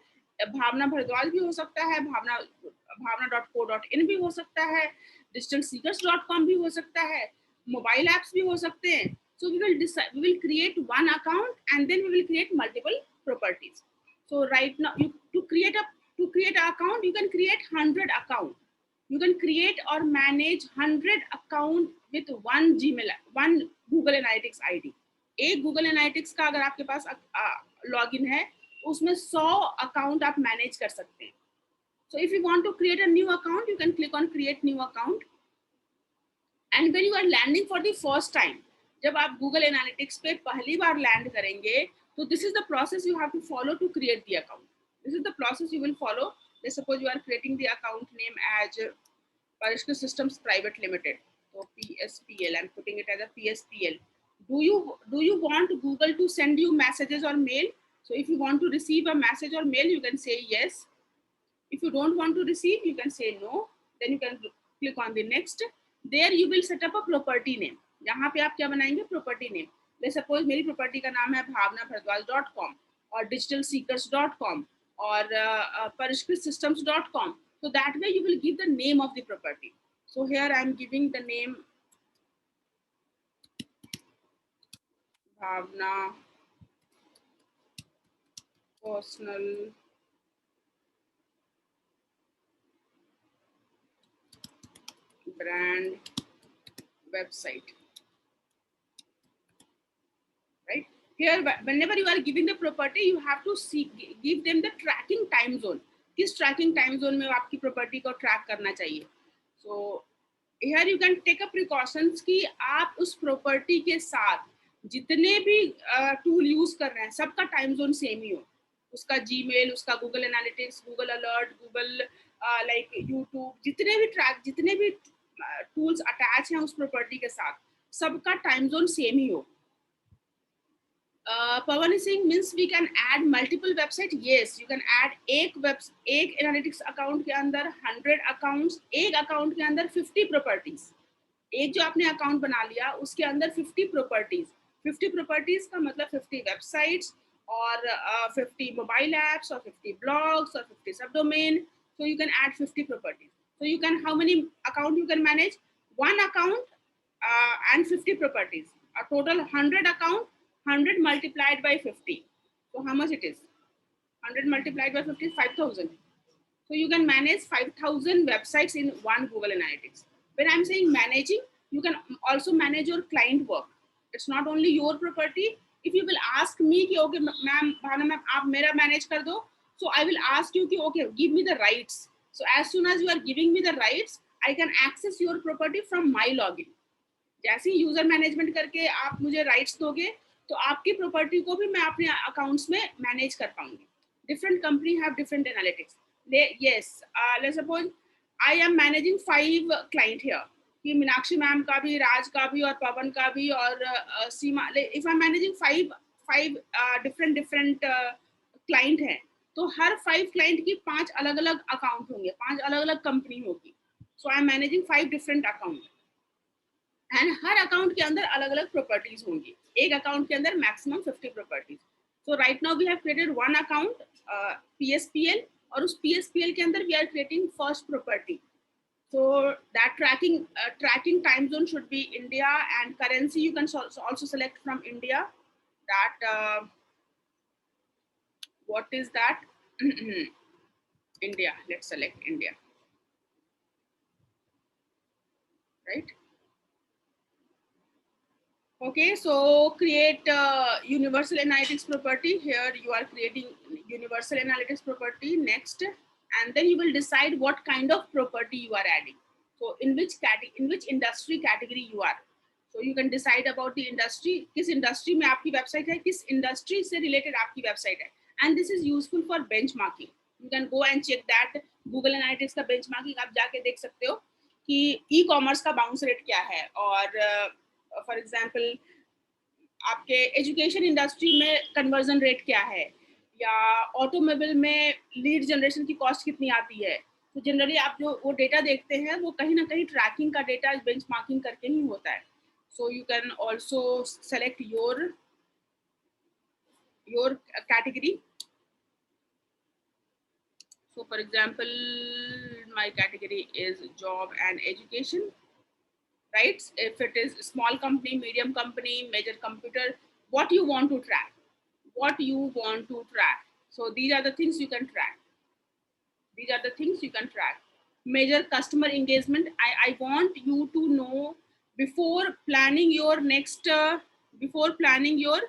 भावना भारद्वाज भी हो सकता है, भावना.co.in भी हो सकता है, digitalseekers.com भी हो सकता है, मोबाइल एप्स भी हो सकते हैं. So we will create one account, and then we will create multiple properties. So right now, to create an account, you can create 100 account. You can create or manage 100 account with one Google Analytics ID. एक Google Analytics का अगर आपके पास login है, उसमें 100 account आप manage कर सकते हैं. So if you want to create a new account, you can click on create new account. And when you are landing for the first time, जब आप Google Analytics पे पहली बार लैंड करेंगे, तो this is the process you have to follow to create the account. This is the process you will follow. Let's suppose you are creating the account name as Parishka Systems Private Limited. So PSPL, I'm putting it as a PSPL. Do you want Google to send you messages or mail? So if you want to receive a message or mail, you can say yes. If you don't want to receive, you can say no. Then you can click on the next. There you will set up a property name. यहाँ पे आप क्या बनाएंगे? Property name. Let's suppose मेरी property का नाम है bhavnabhardwaj.com और digitalseekers.com और parishkritsystems.com. So that way you will give the name of the property. So here I am giving the name Bhavna Personal Brand Website. Right here, whenever you are giving the property, you have to give them the tracking time zone. किस tracking time zone में आपकी property को track करना चाहिए. So here you can take a precautions कि आप उस property के साथ जितने भी tool use कर रहे हैं, सबका time zone same ही हो. उसका Gmail, उसका Google Analytics, Google Alert, Google like YouTube, जितने भी tools attach हैं उस property के साथ, सबका time zone same ही हो. Pawan is saying means we can add multiple website. Yes, you can add एक analytics account के अंदर 100 accounts, एक account के अंदर 50 properties. एक जो आपने account बना लिया उसके अंदर 50 properties. 50 properties का मतलब 50 websites और 50 mobile apps or 50 blogs or 50 subdomain. So you can add 50 properties. So you can, how many account you can manage? One account and 50 properties. A total 100 account. 100 multiplied by 50. So how much it is? 100 multiplied by 50 is 5,000. So you can manage 5,000 websites in one Google Analytics. When I'm saying managing, you can also manage your client work. It's not only your property. If you will ask me, कि, okay, ma'am, Bhavna ma'am, आप मेरा manage कर दो. So I will ask you, कि, okay, give me the rights. So as soon as you are giving me the rights, I can access your property from my login. जैसे ही user management करके आप मुझे rights दोगे तो आपकी property को भी मैं अपने अकाउंट्स में मैनेज कर पाऊंगी. Different company have different analytics. Yes, let's suppose I am managing 5 client here. कि मीनाक्षी मैम का भी, राज का भी और पवन का भी और सीमा. If I'm managing five different client हैं तो हर 5 client की 5 अलग अलग अकाउंट होंगे, 5 अलग अलग कंपनी होगी. So I'm managing 5 different accounts. And her account के अंदर अलग अलग प्रॉपर्टीज होंगी. एक अकाउंट के अंदर maximum 50 properties. So right now we have created one account PSPL और उस PSPL के अंदर we are creating first property. So that tracking time zone should be India, and currency you can also select from India. That what is that? India. Let's select India. Right. Okay, so create universal analytics property. Here you are creating universal analytics property. Next, and then you will decide what kind of property you are adding. So in which industry category you are. So you can decide about the industry. किस industry में आपकी website है, किस industry से related आपकी website है. And this is useful for benchmarking. You can go and check that. Google Analytics का benchmarking आप जाके देख सकते हो कि e-commerce का bounce rate क्या है, और फॉर एग्जाम्पल आपके एजुकेशन इंडस्ट्री में कन्वर्जन रेट क्या है, या ऑटोमोबाइल में लीड जनरेशन की कॉस्ट कितनी आती है. तो जनरली आप जो वो डेटा देखते हैं वो कहीं ना कहीं ट्रैकिंग का डेटा बेंचमार्किंग करके ही होता है. So you can also select your category. So for example, my category is job and education. Right? If it is small company, medium company, major computer, what you want to track, So these are the things you can track. Major customer engagement. I want you to know before planning your next, before planning your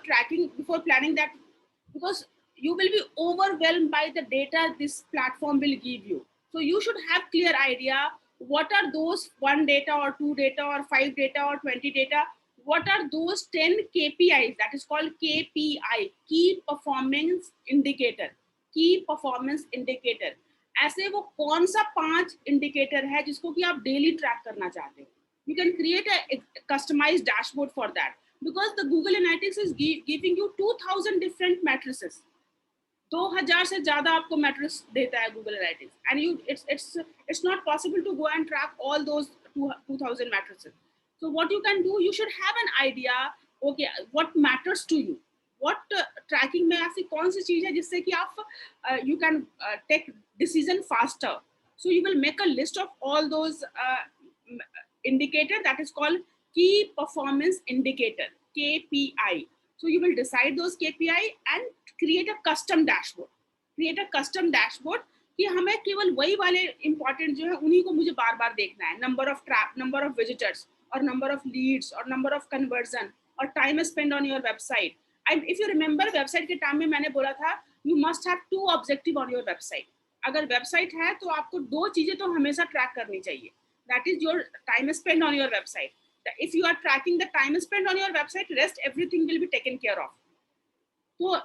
tracking, before planning that, because you will be overwhelmed by the data this platform will give you. So you should have clear idea what are those 1 data or 2 data or 5 data or 20 data. What are those 10 KPIs, that is called KPI, key performance indicator. ऐसे वो कौन सा 5 indicator है जिसको कि आप daily track करना चाहते हो. You can create a customized dashboard for that, because the Google Analytics is giving you 2000 different matrices. 2000 से ज्यादा आपको मैट्रिक्स देता है Google Analytics, and it's not possible to go and track all those 2000 matrices. So what you can do, you should have an idea, okay, what matters to you, what tracking में ऐसी कौन सी चीज है जिससे कि आप you can take decision faster. So you will make a list of all those indicator, that is called key performance indicator, KPI. So you will decide those KPI and create a custom dashboard. कि हमें केवल वही वाले important जो है उन्हीं को मुझे बार बार देखना है. number of visitors, or number of leads, or number of conversion, or time spent on your website. And if you remember, website के टाइम में मैंने बोला था you must have 2 objective on your website. अगर website है तो आपको 2 चीजें तो हमेशा track करनी चाहिए. That is your time spent on your website. If you are tracking the time spent on your website, rest everything will be taken care of. So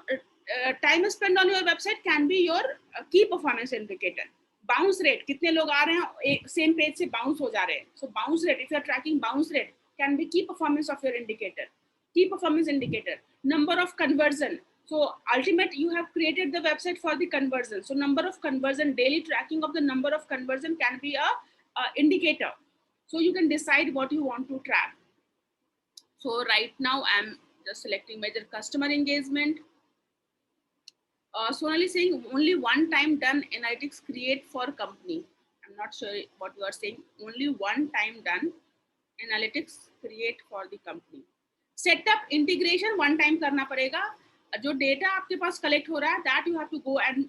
time spent on your website can be your key performance indicator. Bounce rate, कितने लोग आ रहे हैं same page से bounce हो जा रहे हैं. So bounce rate, if you are tracking bounce rate, can be key performance of your indicator. Key performance indicator. Number of conversion. So ultimate, you have created the website for the conversion. So number of conversion, daily tracking of the number of conversion can be a indicator. So you can decide what you want to track. So right now I'm just selecting major customer engagement. Sonali saying only one time done analytics create for company. I'm not sure what you are saying. Only one time done analytics create for the company. Setup integration one time करना पड़ेगा. जो data आपके पास collect हो रहा है, that you have to go and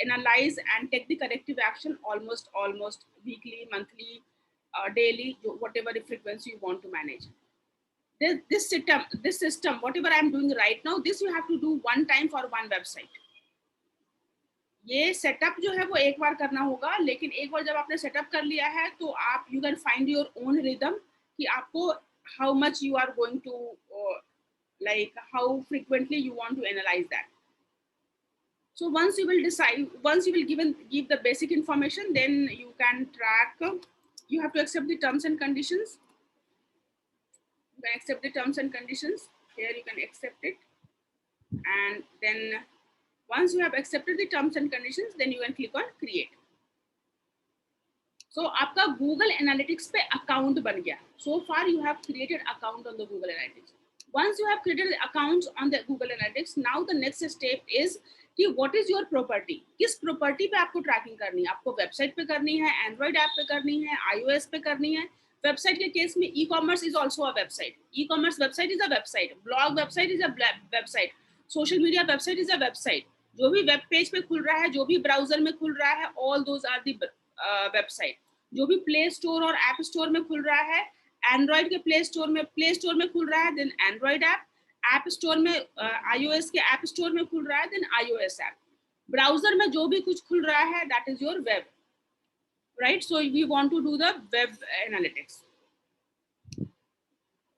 analyze and take the corrective action almost weekly, monthly, daily, whatever the frequency you want to manage. This system, whatever I'm doing right now, this you have to do one time for one website. ये setup जो है वो एक बार करना होगा, लेकिन एक बार जब आपने सेटअप कर लिया है तो आप you can find your own rhythm कि आपको how much you are going to, like how frequently you want to analyze that. So once you will decide, once you will give the basic information, then you can track. You have to accept the terms and conditions. You can accept the terms and conditions. Here you can accept it, and then once you have accepted the terms and conditions, then you can click on create. So आपका Google Analytics पे account बन गया. So far you have created account on the Google Analytics. Once you have created accounts on the Google Analytics, now the next step is कि what is your property, किस property पे आपको tracking करनी है, आपको website पे करनी है, Android app पे करनी है, iOS पे करनी है. Website के case में e-commerce is also a website. E-commerce website is a website. Blog website is a website. Social media website is a website. जो भी वेब पेज पे खुल रहा है, जो भी ब्राउजर में खुल रहा है, all those are the website. जो भी प्ले स्टोर और ऐप स्टोर में खुल रहा है, एंड्रॉइड के प्ले स्टोर में खुल रहा है, देन एंड्रॉइड ऐप स्टोर में, आईओएस के ऐप स्टोर में खुल रहा है, देन आईओएस ऐप. ब्राउजर में जो भी कुछ खुल रहा है, that is your web, right? So we want to do the web analytics.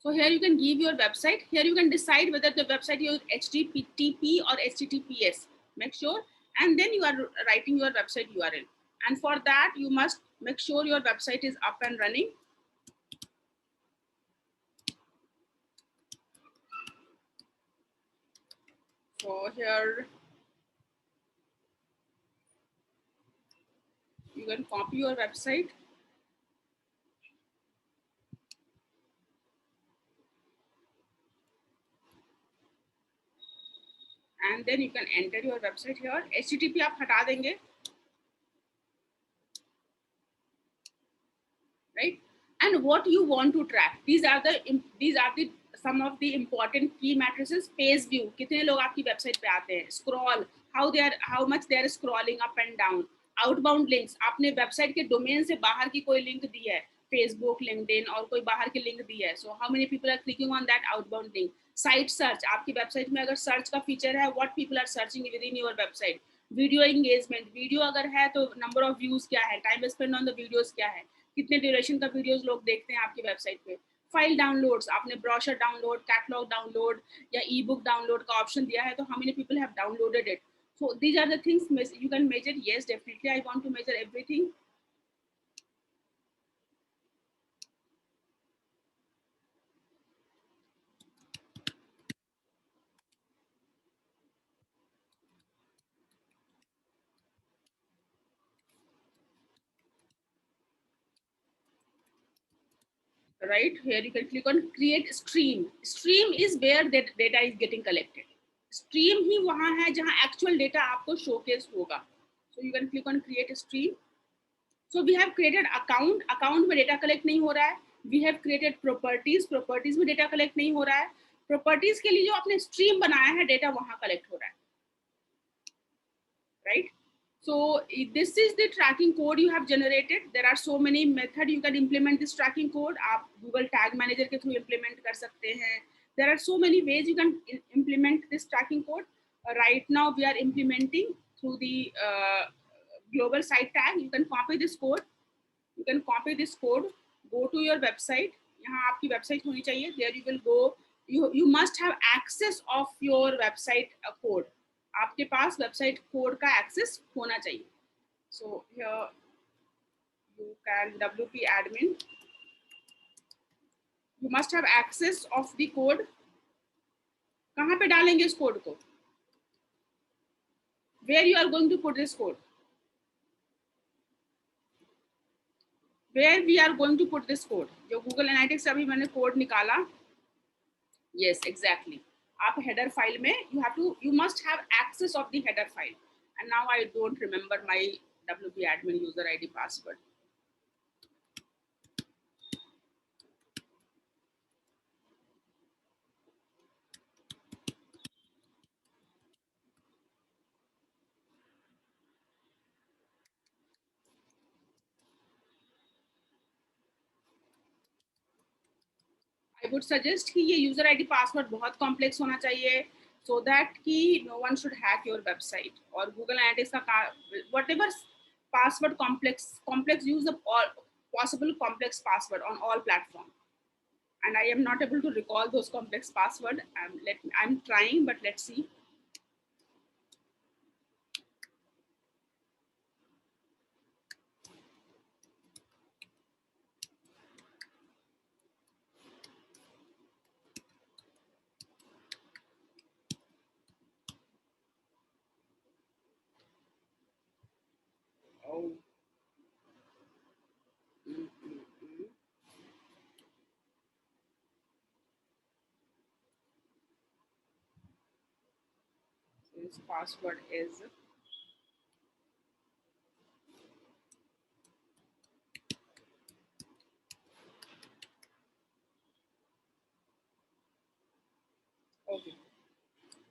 So here you can give your website. Here you can decide whether the website is HTTP or HTTPS. Make sure, and then you are writing your website URL. And for that, you must make sure your website is up and running. So here you can copy your website. And then you can enter your website here. HTTP आप हटा देंगे, right? And what you want to track, these are the some of the important key matrices. Page view, कितने लोग आपकी website पे आते हैं. Scroll, how much they are scrolling up and down. Outbound links, आपने वेबसाइट के domain से बाहर की कोई लिंक दी है, फेसबुक, लिंक्डइन और कोई बाहर की लिंक दी है, so how many people are clicking on that outbound link. Site search, आपकी वेबसाइट में अगर सर्च का फीचर है, what people are searching within your website. Video engagement, video अगर है तो नंबर ऑफ व्यूज क्या है, time spend on the videos क्या है, कितने ड्यूरेशन का वीडियोस लोग देखते हैं आपकी वेबसाइट पे. फाइल डाउनलोड्स, आपने ब्रोशर डाउनलोड, कैटलॉग डाउनलोड या ई बुक डाउनलोड का ऑप्शन दिया है, तो how many people have downloaded it. So these are the things you can measure. Yes, definitely I want to measure everything. Right here you can click on create stream. Stream is where that data is getting collected. Stream ही वहाँ है जहाँ actual data आपको showcase होगा. So you can click on create stream. So we have created account. Account में data collect नहीं हो रहा है. We have created properties. Properties में data collect नहीं हो रहा है. Properties के लिए जो आपने stream बनाया है, data वहाँ collect हो रहा है. Right? So this is the tracking code you have generated. There are so many methods you can implement this tracking code. आप Google Tag Manager के through implement कर सकते हैं. There are so many ways you can implement this tracking code. Right now we are implementing through the global site tag. You can copy this code. You can copy this code. Go to your website. यहाँ आपकी website होनी चाहिए. There you will go. You must have access of your website code. आपके पास website code का access होना चाहिए. So here you can wp admin, you must have access of the code. कहाँ पे डालेंगे इस कोड को, where you are going to put this code, where we are going to put this code. जो Google analytics से अभी मैंने code निकाला, यस एग्जैक्टली, आप हेडर फाइल में you must have access of the header file. And now I don't remember my wp admin user id password. I would suggest कि ये user ID password बहुत complex होना चाहिए. so that key no one should hack your website or Google Analytics ka whatever password complex use the all possible complex password on all platforms. And I am not able to recall those complex password. I'm trying, but let's see. Oh. This password is okay.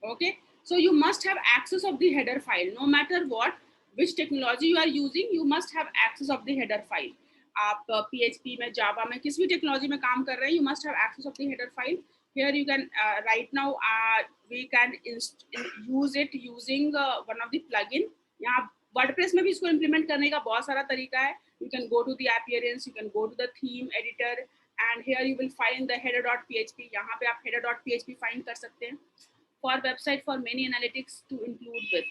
Okay, so you must have access of the header file no matter what, which technology you are using, you must have access of the header file. आप PHP में Java में किसी भी technology में काम कर रहे हैं, you must have access of the header file. Here you can right now we can use it using one of the plugin. यहाँ WordPress में भी इसको implement करने का बहुत सारा तरीका है. You can go to the appearance, you can go to the theme editor, and here you will find the header.php. यहाँ पे आप header.php find कर सकते हैं. For website, for many analytics to include with.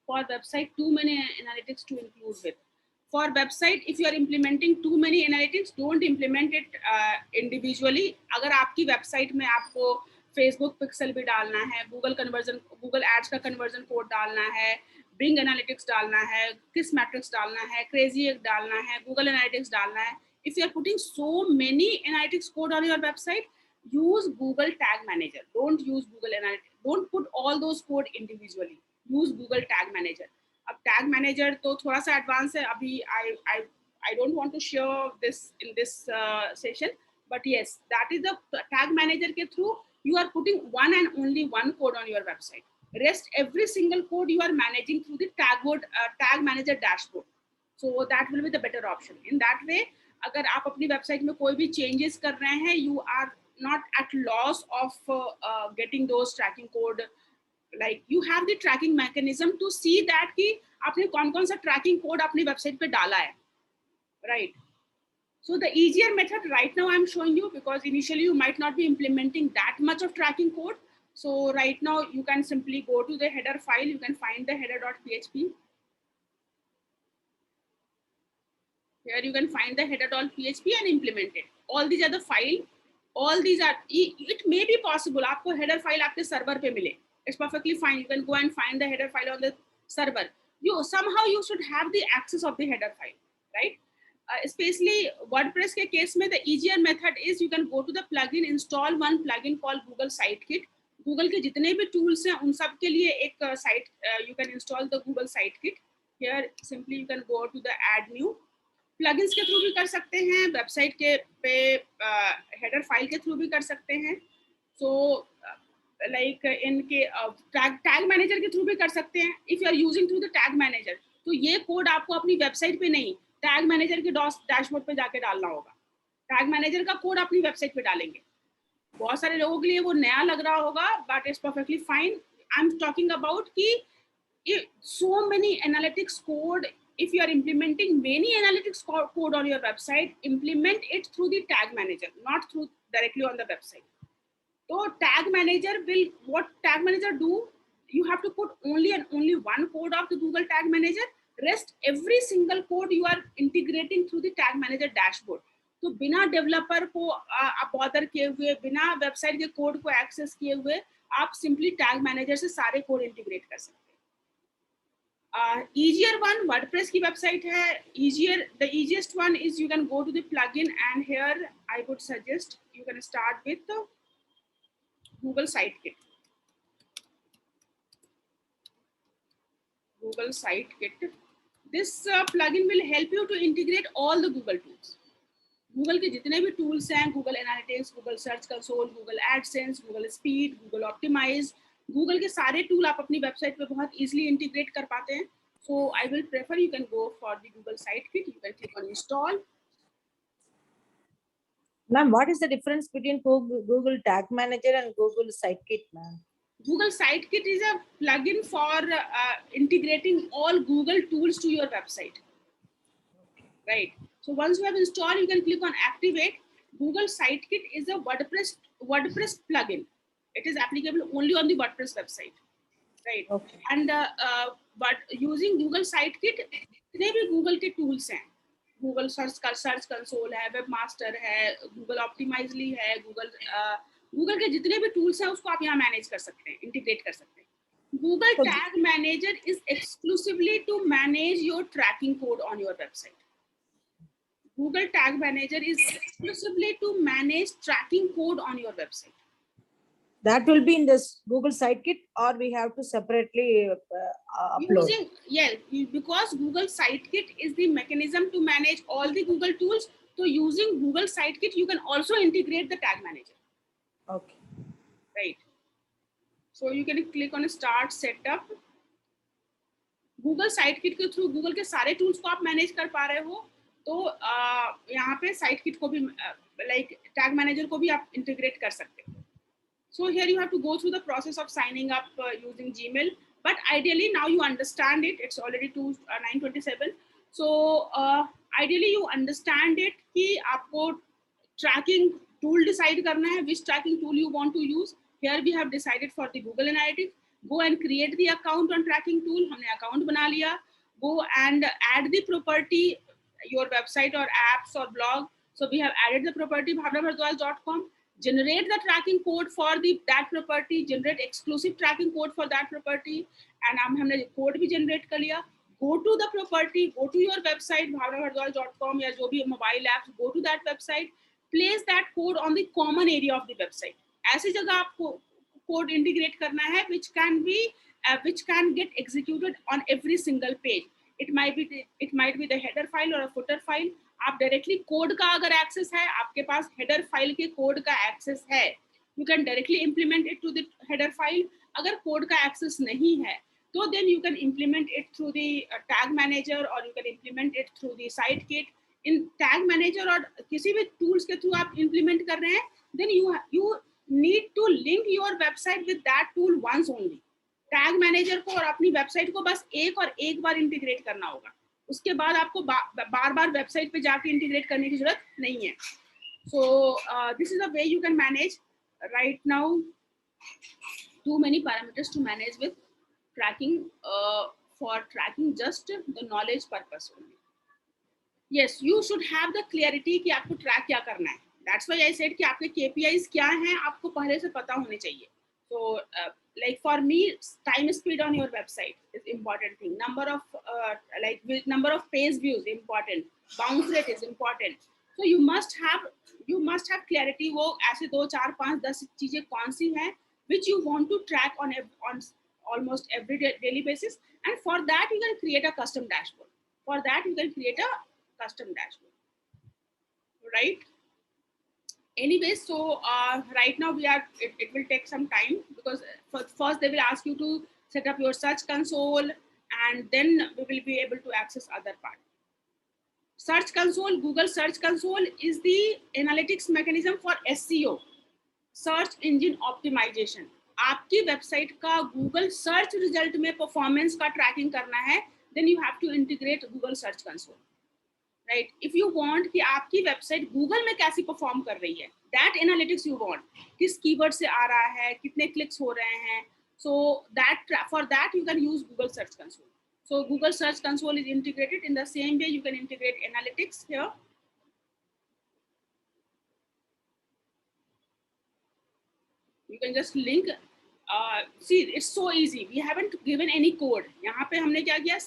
For website, too many analytics to include with. For website, if you are implementing too many analytics, don't implement it individually. अगर आपकी website में आपको Facebook pixel भी डालना है, Google Ads का conversion code डालना है, Bing Analytics डालना है, किस matrix डालना है, Crazy Egg डालना है, Google Analytics डालना है. If you are putting so many analytics code on your website, use Google Tag Manager. Don't use Google Analytics. Don't put all those code individually. Use Google Tag Manager. अब Tag Manager तो थोड़ा सा advanced है. अभी I don't want to share this in this session, but yes, that is the Tag Manager के through you are putting one and only one code on your website. Rest every single code you are managing through the Tag Manager dashboard. So that will be the better option. In that way, अगर आप अपनी website में कोई भी changes कर रहे हैं, you are not at loss of getting those tracking code. Like you have the tracking mechanism to see that कि आपने कौन-कौन सा tracking code अपनी website पे डाला है, right? So the easier method right now I'm showing you, because initially you might not be implementing that much of tracking code. So right now you can simply go to the header file. You can find the header.php. Here you can find the header.php and implement it. All these are the file. All these are, it may be possible आपको header file आपके server पे मिले. It's perfectly fine. You can go and find the header file on the server. Somehow you should have the access of the header file, right? Especially WordPress के case में the easier method is you can go to the plugin, install one plugin called Google Sitekit. Google के जितने भी tools हैं उन सब के लिए एक site you can install the Google Sitekit. Here simply you can go to the add new. Plugins के थ्रू भी कर सकते हैं, वेबसाइट के पे हेडर फाइल के थ्रू भी कर सकते हैं. सो लाइक इनके टैग मैनेजर के थ्रू भी कर सकते हैं. If you are using through the tag manager, तो ये कोड आपको अपनी वेबसाइट पे नहीं, टैग मैनेजर के डैशबोर्ड पे जाके डालना होगा. टैग मैनेजर का कोड अपनी वेबसाइट पे डालेंगे. बहुत सारे लोगों के लिए वो नया लग रहा होगा, but it's perfectly fine. I am talking about कि so many analytics code. If you are implementing many analytics code on your website, implement it through the tag manager, not through directly on the website. So tag manager will, what tag manager do, you have to put only and only one code of the Google Tag Manager. Rest every single code you are integrating through the tag manager dashboard. तो बिना developer को bother किए हुए, बिना website के code को access किए हुए, आप सिंपली टैग मैनेजर से सारे कोड इंटीग्रेट कर सकते हैं. Easier one, WordPress की वेबसाइट है. The easiest one is you can go to the plugin, and here I would suggest you can start with the Google Sitekit. Google Sitekit. This plugin will help you to integrate all the Google tools. Google के जितने भी tools हैं, Google Analytics, Google Search Console, Google AdSense, Google Speed, Google Optimize, Google के सारे tool आप अपनी website पे बहुत easily integrate कर पाते हैं. So I will prefer you can go for the Google Sitekit. You can click on install. Ma'am, what is the difference between Google Tag Manager and Google Sitekit, ma'am? Google Sitekit is a plugin for integrating all Google tools to your website, right? So once you have installed, you can click on activate. Google Sitekit is a WordPress plugin. It is applicable only on the WordPress website, right? Okay. And but using Google Sitekit, जितने भी Google के tools हैं, Google search console है, webmaster है, Google ऑप्टिमाइजली है, Google के जितने भी टूल्स हैं उसको आप यहाँ मैनेज कर सकते हैं, इंटीग्रेट कर सकते हैं. Google So Tag Manager is exclusively to manage your tracking code on your website. Google Tag Manager is exclusively to manage tracking code on your website. that will be in this Google Sitekit, or we have to separately upload? Because Google Sitekit is the mechanism to manage all the Google tools. So using Google Sitekit, you can also integrate the Tag Manager. Okay. Right. So you can click on Start Setup. Google Sitekit के through Google के सारे tools को आप manage कर पा रहे हो, तो यहाँ पे Sitekit को भी like Tag Manager को भी आप integrate कर सकते हो. So here you have to go through the process of signing up using Gmail. But ideally now you understand it. It's already 9:27. So ideally you understand it कि आपको tracking tool decide करना है, which tracking tool you want to use. Here we have decided for the Google Analytics. Go and create the account on tracking tool. हमने account बना लिया. Go and add the property, your website or apps or blog. So we have added the property bhavnabhardwaj.com. Generate the tracking code for that property. Generate exclusive tracking code for that property. And हमने code भी generate कर लिया. Go to the property. Go to your website bhavnabhardwaj.com या जो भी mobile apps. Go to that website. Place that code on the common area of the website. ऐसी जगह आपको code integrate करना है which can get executed on every single page. It might be the header file or a footer file. आप directly code का अगर access है, आपके पास header file के code का access है, you can directly implement it to the header file. अगर code का access नहीं है, तो then you can implement it through the tag manager or you can implement it through the Sitekit. In tag manager और किसी भी tools के through आप implement कर रहे हैं, then you need to link your website with that tool once only. Tag manager को और अपनी website को बस एक बार integrate करना होगा. उसके बाद आपको बार website पे जाके integrate करने की जरूरत नहीं है. So this is the way you can manage. Right now, too many parameters to manage with tracking for tracking just the knowledge purpose only. Yes, you should have the clarity कि आपको track क्या करना है. That's why I said कि आपके KPIs क्या हैं, आपको पहले से पता होने चाहिए. So like for me, time speed on your website is important thing. Number of page views important. Bounce rate is important. So you must have clarity. वो ऐसे 2, 4, 5, 10 चीजें कौन सी हैं which you want to track on almost every daily basis. And for that you can create a custom dashboard. Right? Anyway, so right now it will take some time because first they will ask you to set up your search console and then we will be able to access other part. Search console, Google Search Console is the analytics mechanism for SEO, search engine optimization. आपकी website का Google search result में performance का trekking करना है, then you have to integrate Google Search Console. Right? If you want कि आपकी website Google में कैसी परफॉर्म कर रही है, that analytics you want, किस कीवर्ड से आ रहा है, कितने क्लिक्स हो रहे हैं, so for that you can use Google Search Console. So Google Search Console is integrated in the same way you can integrate analytics here. You can just link. See, it's so easy. We haven't given any code. यहाँ पे हमने क्या किया,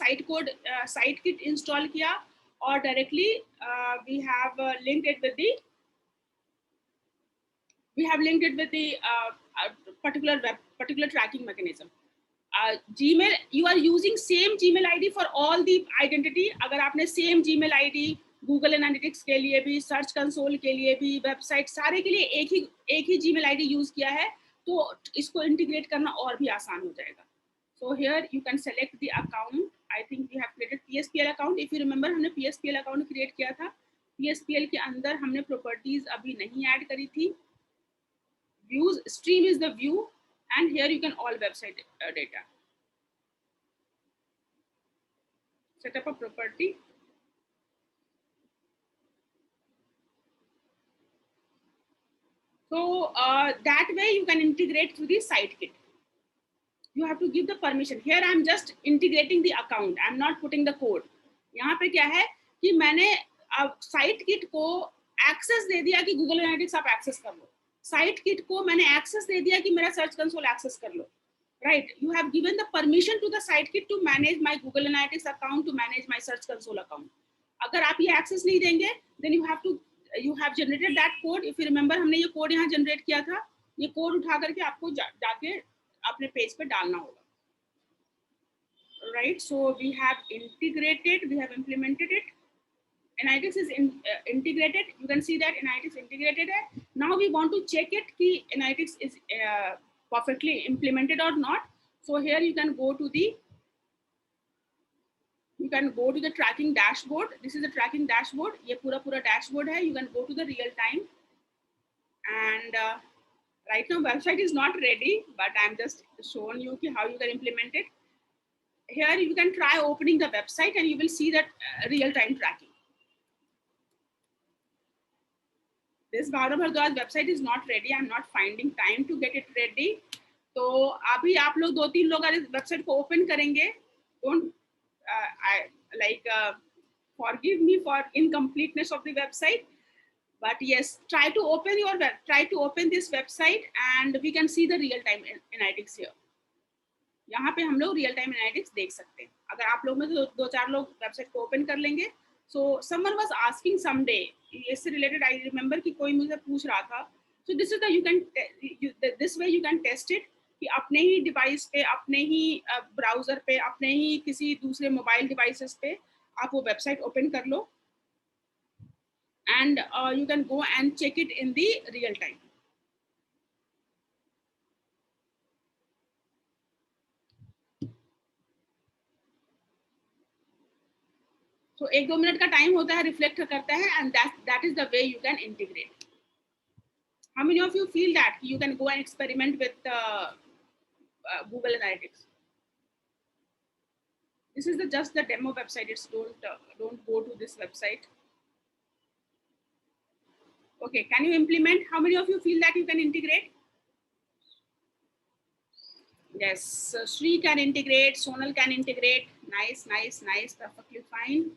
Sitekit install किया और directly we have linked it with the particular tracking mechanism. Gmail, you are using same Gmail ID for all the identity. अगर आपने same Gmail ID Google Analytics के लिए भी, Search Console के लिए भी, website सारे के लिए एक ही Gmail ID use किया है, तो इसको integrate करना और भी आसान हो जाएगा. So here you can select the account. I think we have created PSPL account. If you remember, हमने PSPL account create किया था. PSPL के अंदर हमने properties अभी नहीं add करी थी. Views, stream is the view. and here you can all website data. Set up a property. So that way you can integrate through the Sitekit. You have to give the permission. Here I am just integrating the account. I am not putting the code. यहाँ पे क्या है कि मैंने Sitekit को access दे दिया कि Google analytics आप एक्सेस कर लो. Sitekit को मैंने एक्सेस दे दिया कि मेरा सर्च कंसोल एक्सेस कर लो. Right? You have given the permission to the Sitekit to manage my Google Analytics account, to manage my Search Console account. अगर आप ये एक्सेस नहीं देंगे, then you have generated that code. If you remember, हमने ये code यहाँ generate किया था. ये कोड उठा करके आपको जाके अपने पेज पे डालना होगा. Right? So we have integrated, we have implemented it. Analytics is integrated. You can see that Analytics integrated it. Now we want to check it कि Analytics is perfectly implemented or not. So here you can go to the tracking dashboard. This is the tracking dashboard. ये पूरा dashboard है. You can go to the real time. And right now website is not ready, but I'm just showing you how you can implement it. Here you can try opening the website and you will see that real time tracking. This Bhavna Bhardwaj website is not ready. I'm not finding time to get it ready. तो अभी आप लोग 2-3 लोग अगर website को open करेंगे, don't forgive me for incompleteness of the website, but yes, try to open this website and we can see the real time analytics here. यहाँ पे हम लोग रियल टाइम एनालिटिक्स देख सकते हैं. अगर आप लोग में से 2-4 लोग वेबसाइट को ओपन कर लेंगे. So someone was asking someday, इससे रिलेटेड आई रिमेंबर कि कोई मुझे पूछ रहा था. So this is the this way you can test it कि अपने ही डिवाइस पे, अपने ही ब्राउजर पे, अपने ही किसी दूसरे मोबाइल डिवाइसेस पे आप वो वेबसाइट ओपन कर लो and you can go and check it in the real time. So 1-2 minute का टाइम होता है, रिफ्लेक्ट करता है, and that is the way you can integrate. How many of you feel that you can go and experiment with Google Analytics? This is just the demo website. It's don't go to this website. Okay, can you implement? How many of you feel that you can integrate? Yes, Sri can integrate, Sonal can integrate. Nice, perfectly fine.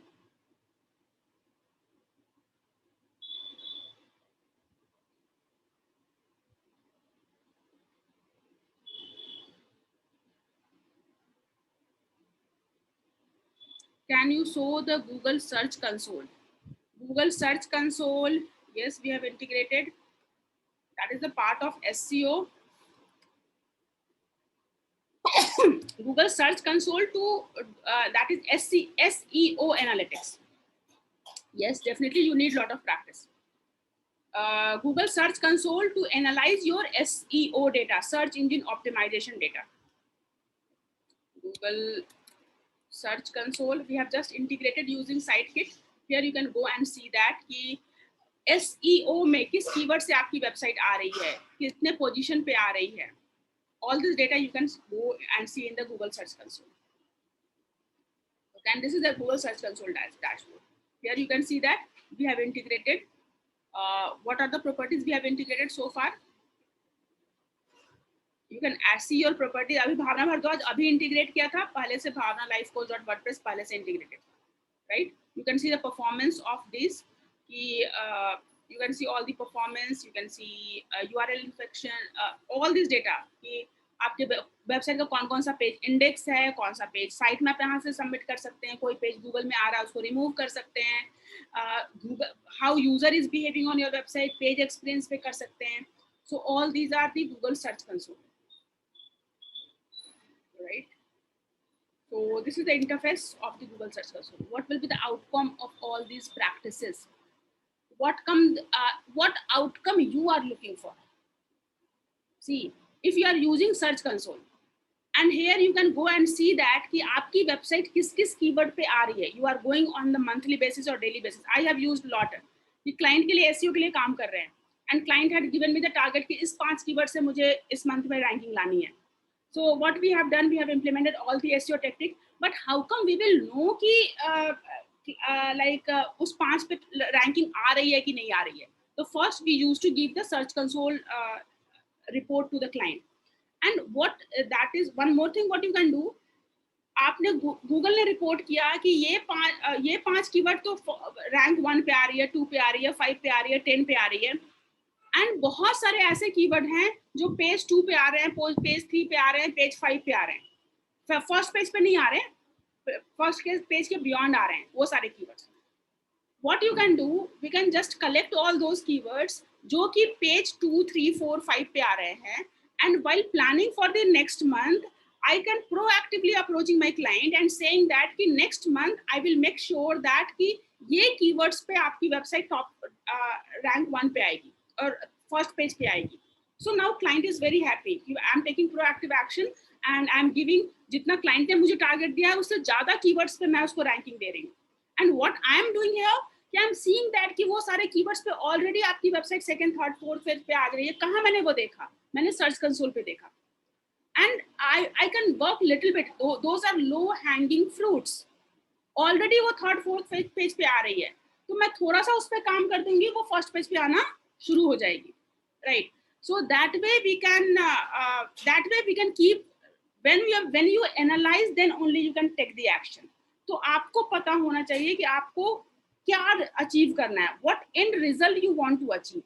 Can you show the Google Search Console? Google Search Console, yes, we have integrated. That is the part of SEO. Google Search Console to that is SEO analytics. Yes, definitely you need a lot of practice. Google Search Console to analyze your SEO data, search engine optimization data. Google Search Console we have just integrated using Sitekit. Here you can go and see that कि SEO में किस keyword से आपकी website आ रही है, कितने position पे आ रही है. All this data you can go and see in the Google Search Console. Okay, and this is the Google Search Console dashboard. Here you can see that we have integrated. What are the properties we have integrated so far? You can see your property. अभी भावना भारद्वाज अभी integrate किया था, पहले से भावना livecoach.wordpress पहले से integrated, right? You can see the performance of this. You can see all the performance. You can see URL infection. All this data. कि आपके वेबसाइट का कौन-कौन सा पेज इंडेक्स है, कौन सा पेज साइट मैप यहाँ से सबमिट कर सकते हैं, कोई पेज गूगल में आ रहा है उसको रिमूव कर सकते हैं, how user is behaving on your website, page experience पे कर सकते हैं. So all these are the Google search console, right? So this is the interface of the Google Search Console. What will be the outcome of all these practices? What outcome you are looking for? See, if you are using Search Console, and here you can go and see that कि आपकी website किस keyword पे आ रही है. You are going on the monthly basis or daily basis. I have used lot. कि client के लिए SEO के लिए काम कर रहे हैं, and client had given me the target कि इस 5 कीवर्ड से मुझे इस मंथ में रैंकिंग लानी है. So what we have done, we have implemented all the SEO technique, but how come we will know कि उस 5 पे रैंकिंग आ रही है कि नहीं आ रही है? So first we used to give the Search Console report to the client, and what that is one more thing what you can do. आपने गूगल ने रिपोर्ट किया कि ये पांच कीवर्ड तो रैंक 1 पे आ रही है, 2 पे आ रही है, 5 पे आ रही है, 10 पे आ रही है, एंड बहुत सारे ऐसे कीवर्ड हैं जो पेज 2 पे आ रहे हैं, पेज 3 पे आ रहे हैं, पेज 5 पे आ रहे हैं, फर्स्ट पेज पे नहीं आ रहे हैं, फर्स्ट पेज के बियॉन्ड आ रहे हैं वो सारे keywords. What you can do, we can just collect all those keywords जो कि पेज 2, 3, 4, 5 पे आ रहे हैं, and while planning for the next month, I can proactively approaching my client and saying that कि next month I will make sure that कि ये keywords पे आपकी website top rank 1 पे आएगी और first page पे आएगी. So now client is very happy. I am taking proactive action and I am giving जितना client ने मुझे target दिया है उससे ज़्यादा keywords पे मैं उसको ranking दे रही हूँ. And what I am doing here, कि I am seeing that कि वो सारे keywords पे already आपकी website second, third, fourth page पे आ रही है. कहाँ मैंने वो देखा? मैंने search console पे देखा. And I can work little bit. Those are low hanging fruits. Already वो third, fourth page पे आ रही है. तो मैं थोड़ा सा उस पे काम कर दूंगी, वो first page पे आना शुरू हो जाएगी. Right? So that way we can keep, when you analyze, then only you can take the action. तो आपको पता होना चाहिए कि आपको क्या अचीव करना है, what end result you want to achieve,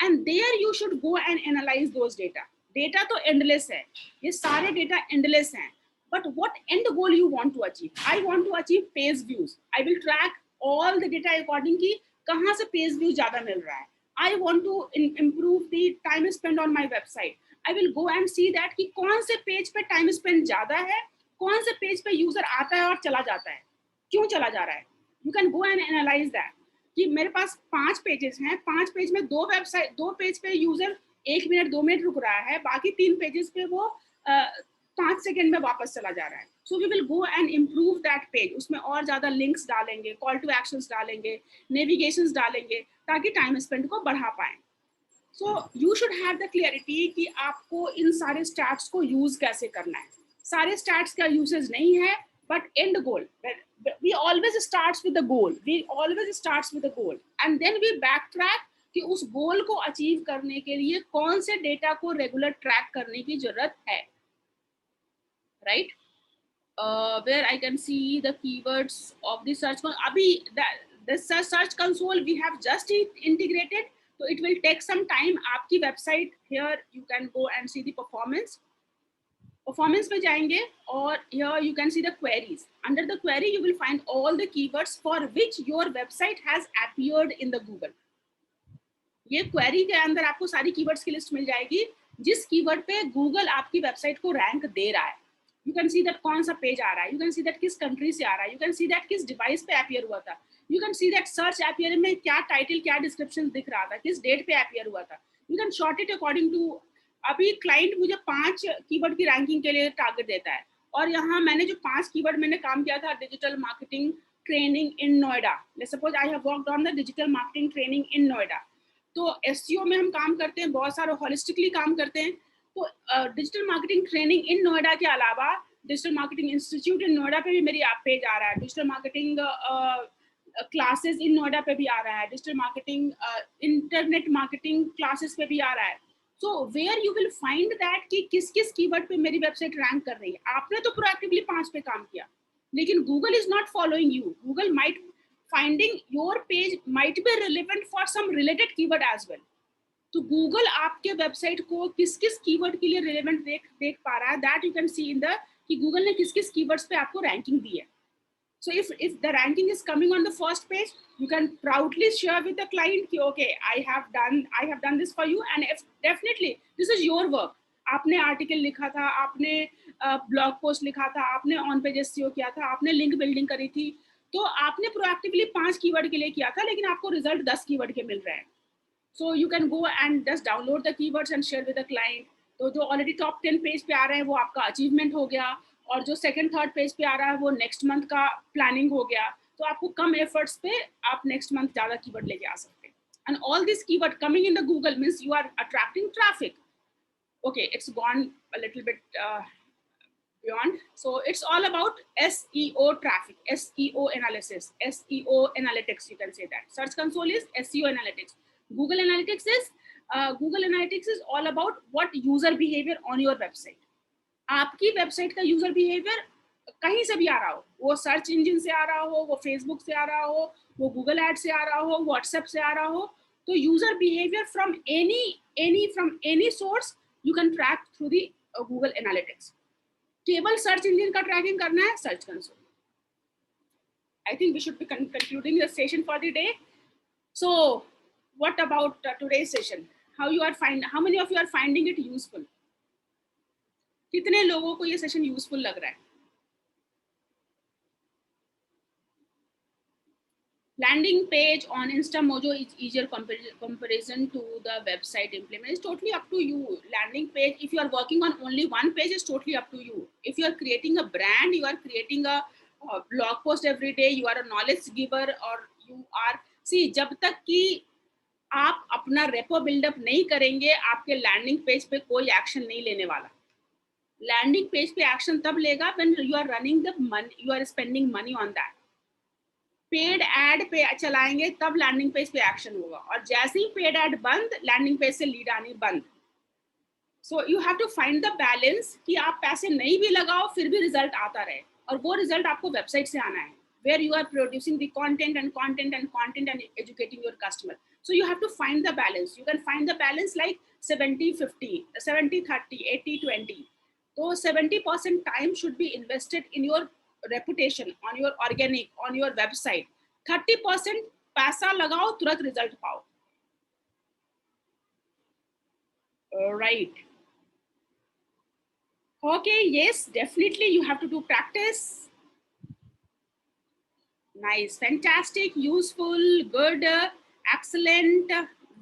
and there you should go and analyze those data. Data तो endless है, ये सारे data endless हैं, but what end goal you want to achieve? I want to achieve page views. I will track all the data according की कहाँ से page views ज़्यादा मिल रहा है. I want to improve the time spent on my website. I will go and see that कि कौन से page पे टाइम स्पेंड ज्यादा है, कौन से पेज पे यूजर आता है और चला जाता है, क्यों चला जा रहा है. You can go and analyze that. कि मेरे पास 5 पेजेस हैं, 5 पेज में 2 पेज पे यूजर 1 मिनट 2 मिनट रुक रहा है, बाकी 3 पेजेस पे वो 5 सेकेंड में वापस चला जा रहा है. So we will go and improve that page. उसमें और ज्यादा लिंक्स डालेंगे, कॉल टू एक्शंस डालेंगे, नेविगेशंस डालेंगे ताकि टाइम स्पेंड को बढ़ा पाएं. So you should have the clarity कि आपको इन सारे स्टैट्स को यूज कैसे करना है. सारे स्टैट्स का यूसेज नहीं है, but end goal, we always starts with the goal. We always starts with the goal, and then we backtrack कि उस गोल को अचीव करने के लिए कौन से डेटा को रेगुलर ट्रैक करने की जरूरत है. Right? Where I can see the keywords of the search console. अभी the search console we have just integrated, so it will take some time. आपकी website here you can go and see the performance पे जाएंगे और here you can see the queries. Under the query you will find all the keywords for which your website has appeared in the Google. ये query के अंदर आपको सारी keywords की list मिल जाएगी जिस कीवर्ड पे गूगल आपकी वेबसाइट को रैंक दे रहा है. You can see that कौन सा पेज आ रहा है, you can see that किस कंट्री से आ रहा है, you can see that किस डिवाइस पे अपीयर हुआ था, you can see that search appear में क्या टाइटल क्या डिस्क्रिप्शन दिख रहा था, किस डेट पे अपीयर हुआ था. You can short it according to. अभी क्लाइंट मुझे 5 कीवर्ड की रैंकिंग के लिए टारगेट देता है और यहाँ मैंने जो 5 कीवर्ड मैंने काम किया था, digital marketing training in Noida. Suppose I have worked on the digital marketing training in Noida. तो एसईओ में हम काम करते हैं, बहुत सारे होलिस्टिकली काम करते हैं. तो digital marketing training in Noida के अलावा digital marketing institute in Noida पे भी मेरी आप पेज आ रहा है, digital marketing classes in Noida पे भी आ रहा है, digital marketing internet marketing classes पे भी आ रहा है. So where you will find that कि किस किस कीवर्ड पे मेरी वेबसाइट रैंक कर रही है. आपने तो प्रोएक्टिवली 5 पे काम किया, लेकिन Google is not following you. Google might finding your page might be relevant for some related keyword as well. तो गूगल आपके वेबसाइट को किस किस कीवर्ड के लिए रिलेवेंट देख पा रहा है, that you can see in the कि गूगल ने किस किस कीवर्ड्स पे आपको रैंकिंग दी है. So if the ranking is coming on the first page, you can proudly share with the client कि okay, I have done this for you, and if definitely this is your work. आपने article लिखा था, आपने blog post लिखा था, आपने on page SEO किया था, आपने लिंक बिल्डिंग करी थी, तो आपने प्रोएक्टिवली 5 कीवर्ड के लिए किया था, लेकिन आपको रिजल्ट 10 कीवर्ड के मिल रहे हैं. So you can go and just download the keywords and share with the client. तो जो ऑलरेडी टॉप 10 पेज पे आ रहे हैं वो आपका अचीवमेंट हो गया, और जो सेकंड थर्ड पेज पे आ रहा है वो नेक्स्ट मंथ का प्लानिंग हो गया. तो आपको कम एफर्ट्स पे आप नेक्स्ट मंथ ज़्यादा कीवर्ड लेके आ सकते हैं. And all this keyword coming in the Google means you are attracting traffic. Okay, it's gone a little bit beyond. So it's all about SEO traffic, SEO analysis, SEO analytics. You can say that. Search Console is SEO analytics. Google Analytics is all about what user behavior on your website. आपकी website का user behaviour कहीं से भी आ रहा हो, वो search engine से आ रहा हो, वो फेसबुक से आ रहा हो, वो गूगल एड से आ रहा हो, व्हाट्सएप से आ रहा हो, तो user behaviour from any source you can track through the Google analytics. केवल सर्च इंजन का ट्रैकिंग करना है, search console. I think we should be concluding the session for the day. So what about today's session? How many of you are finding it useful? कितने लोगों को ये session useful लग रहा है? Landing page on InstaMojo is easier comparison to the website implement. It's totally up to you. Landing page, if you are working on only one page, is totally up to you. If you are creating a brand, you are creating a blog post every day, you are a knowledge giver, or you are, see, जब तक कि आप अपना repo buildup नहीं करेंगे, आपके landing page पे कोई एक्शन नहीं लेने वाला. लैंडिंग पेज पे एक्शन तब लेगा when you are running the money, you are spending money on that. Paid ad पे चलाएंगे तब लैंडिंग पेज पे एक्शन होगा, और जैसे ही पेड एड बंद, लैंडिंग पेज से लीड आनी बंद. So you have to find the balance कि आप पैसे नहीं भी लगाओ फिर भी रिजल्ट आता रहे, और वो रिजल्ट आपको वेबसाइट से आना है, where you are producing the content and educating your customer. So you have to find the balance. You can find the balance like 70-50, 70-30, 80-20. So 70% time should be invested in your reputation, on your organic, on your website. 30% पैसा लगाओ, तुरंत result पाओ. Right. Okay, yes, definitely you have to do practice. Nice, fantastic, useful, good, excellent,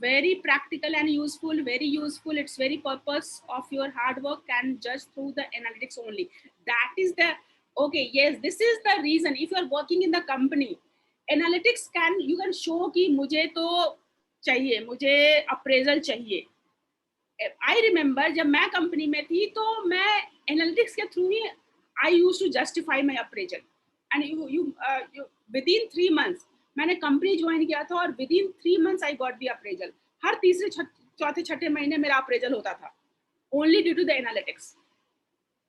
very practical and useful, very useful. It's very purpose of your hard work and just through the analytics only. That is the, okay, yes, this is the reason. If you are working in the company, analytics you can show कि मुझे तो चाहिए, मुझे appraisal चाहिए. I remember जब मैं company में थी तो मैं एनालिटिक्स के through he I used to justify my appraisal. And you within 3 months मैंने कंपनी ज्वाइन किया था, और within 3 months I got the appraisal. हर तीसरे चौथे छठे महीने मेरा अप्रेजल होता था, only due to the analytics.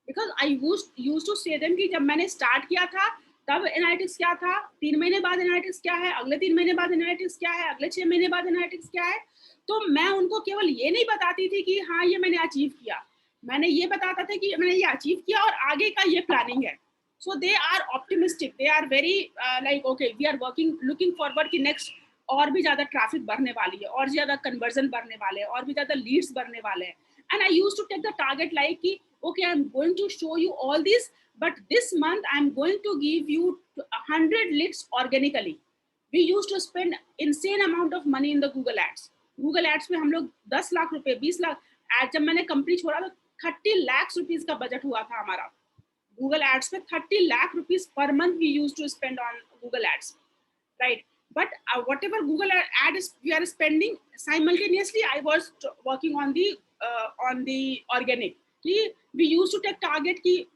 Because I used to say them कि जब मैंने स्टार्ट किया था तब एनालिटिक्स क्या था, 3 महीने बाद एनालिटिक्स क्या है, अगले 3 महीने बाद एनालिटिक्स क्या है, अगले 6 महीने बाद एनालिटिक्स क्या है. तो मैं उनको केवल ये नहीं बताती थी कि हाँ ये मैंने अचीव किया, मैंने ये बताता था कि मैंने ये अचीव किया और आगे का ये प्लानिंग है. So they are optimistic, they are very like okay, we are working, looking forward कि next और भी ज़्यादा ट्रैफिक बढ़ने वाली है, और ज़्यादा कन्वर्जन बढ़ने वाले हैं, और भी ज़्यादा लीड्स बढ़ने वाले हैं. And I used to take the target like कि okay, I'm going to show you all this, but this month I'm going to give you 100 leads organically. We used to spend insane amount of money in the Google Ads. Google Ads में हम लोग 10 लाख रुपए, 20 लाख, जब मैंने company छोड़ा तो 30 lakh rupees का budget हुआ था हमारा Google Ads में. 30 lakh rupees per month we used to spend on Google Ads, right? But whatever Google ad is we are spending, simultaneously I was working on the organic. We used to take target कि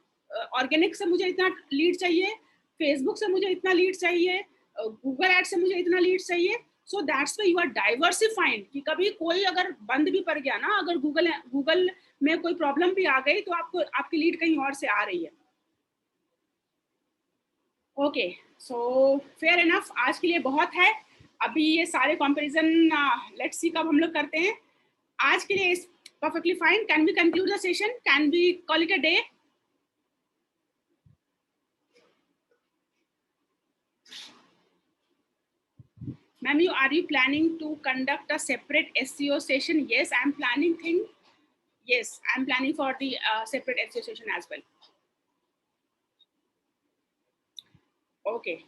organic से मुझे इतना lead चाहिए, Facebook से मुझे इतना lead चाहिए, Google Ads से मुझे इतना lead चाहिए. So that's why you are diversifying कि कभी कोई अगर बंद भी पड़ गया ना, अगर Google में कोई प्रॉब्लम भी आ गई तो आपको आपकी लीड कहीं और से आ रही है. ओके, सो फेयर इनफ, आज के लिए बहुत है. अभी ये सारे कंपैरिजन लेट्स सी कब हम लोग करते हैं. आज के लिए is perfectly fine. Can we conclude the session? Can we call it a day? Ma'am, are you planning to conduct a separate SEO session? Yes, I'm planning Yes, I'm planning for the separate SEO session as well. Okay.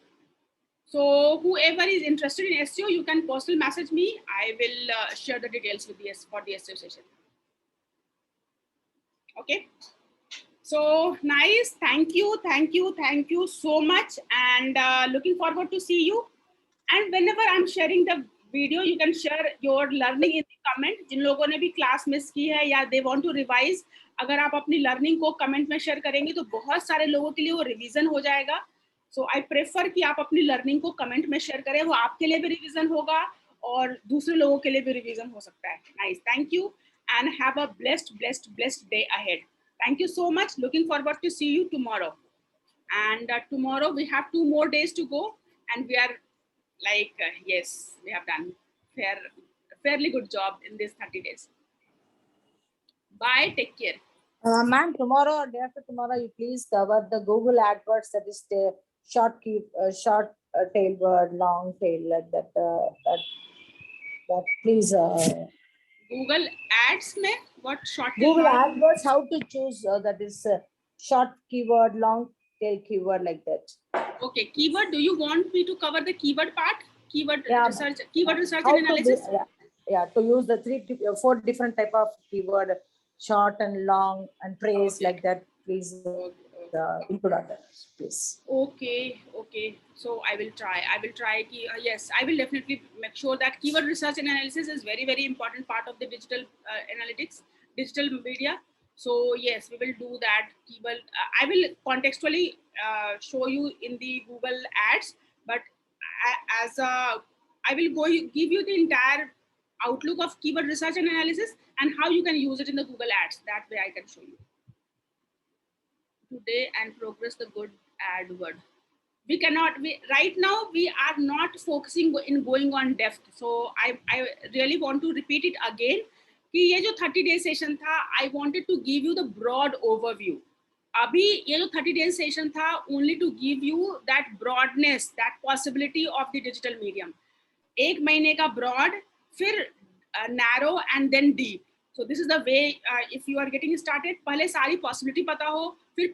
So whoever is interested in SEO, you can personal message me. I will share the details with for the SEO session. Okay. So nice. Thank you so much, and looking forward to see you. And whenever I'm sharing the video. You can share your learning in the comment. जिन लोगों ने भी class miss की है या they want to revise, अगर आप अपनी learning को कमेंट में शेयर करेंगे तो बहुत सारे लोगों के लिए वो रिवीजन हो जाएगा. सो आई प्रेफर कि आप अपनी लर्निंग को कमेंट में शेयर करें, वो आपके लिए भी रिवीजन होगा और दूसरे लोगों के लिए भी रिवीजन हो सकता है. Nice, thank you and have a blessed day ahead. Thank you so much. Looking forward to see you tomorrow. And tomorrow we have 2 more days to go, and we are like yes, we have done fairly good job in these 30 days. Bye, take care. Ma'am, tomorrow or day after tomorrow, you please cover the Google AdWords, that is the short tail word, long tail, like that. Please. Google Ads mein what short tail Google word? AdWords, how to choose that is short keyword, long tail keyword, like that. Okay, keyword. Do you want me to cover the keyword part? Keyword research How and analysis. To use the 4 different type of keyword, short and long and praise, like that. Please include that, please. Okay. So I will try. Yes, I will definitely make sure that keyword research and analysis is very important part of the digital analytics, digital media. So yes, we will do that. Keyword. I will contextually show you in the Google Ads, but I will give you the entire outlook of keyword research and analysis and how you can use it in the Google Ads. That way I can show you today and progress the good AdWord. Right now we are not focusing in going on depth. So I really want to repeat it again कि ये जो 30 day session था, I wanted to give you the broad overview. अभी ये जो 30 day session था only to give you that broadness, that possibility of the digital medium. 1 महीने का broad, फिर narrow and then deep. So this is the way if you are getting started, पहले सारी possibility पता हो, फिर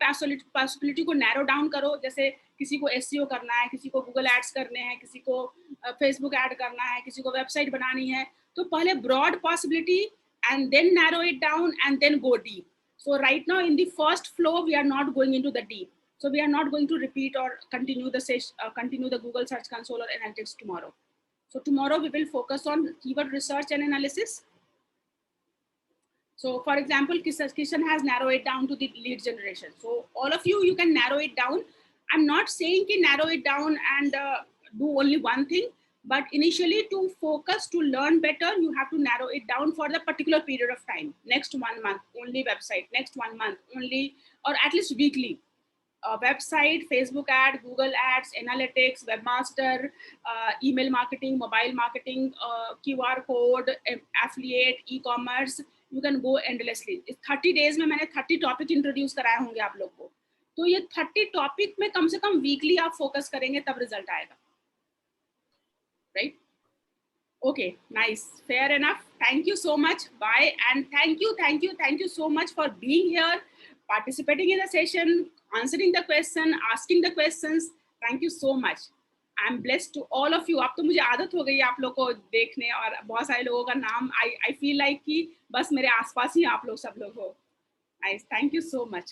possibility को narrow down करो. जैसे किसी को SEO करना है, किसी को Google Ads करने हैं, किसी को Facebook ad करना है, किसी को website बनानी है, तो पहले broad possibility and then narrow it down and then go deep. So right now in the first flow we are not going into the deep. So we are not going to repeat or continue the Google Search Console or analytics tomorrow. So tomorrow we will focus on keyword research and analysis. So for example, Kishan has narrowed it down to the lead generation. So all of you can narrow it down. I'm not saying to narrow it down and do only one thing, but initially to focus, to learn better, you have to narrow it down for the particular period of time. Next 1 month, only website. Next 1 month, only, or at least weekly. Website, Facebook ad, Google ads, analytics, webmaster, email marketing, mobile marketing, QR code, affiliate, e-commerce. You can go endlessly. इस 30 days में मैंने 30 topic introduce कराए होंगे आप लोग को. तो ये 30 टॉपिक में कम से कम वीकली आप फोकस करेंगे तब रिजल्ट आएगा. Right? Okay, nice, fair enough. Thank you so much. Bye, and thank you so much for being here, participating in the session, answering the question, asking the questions. Thank you so much. I'm blessed to all of you. अब तो मुझे आदत हो गई है आप लोग को देखने और बहुत सारे लोगों का नाम I feel like कि बस मेरे आसपास ही आप लोग सब लोग हो. Nice. Thank you so much.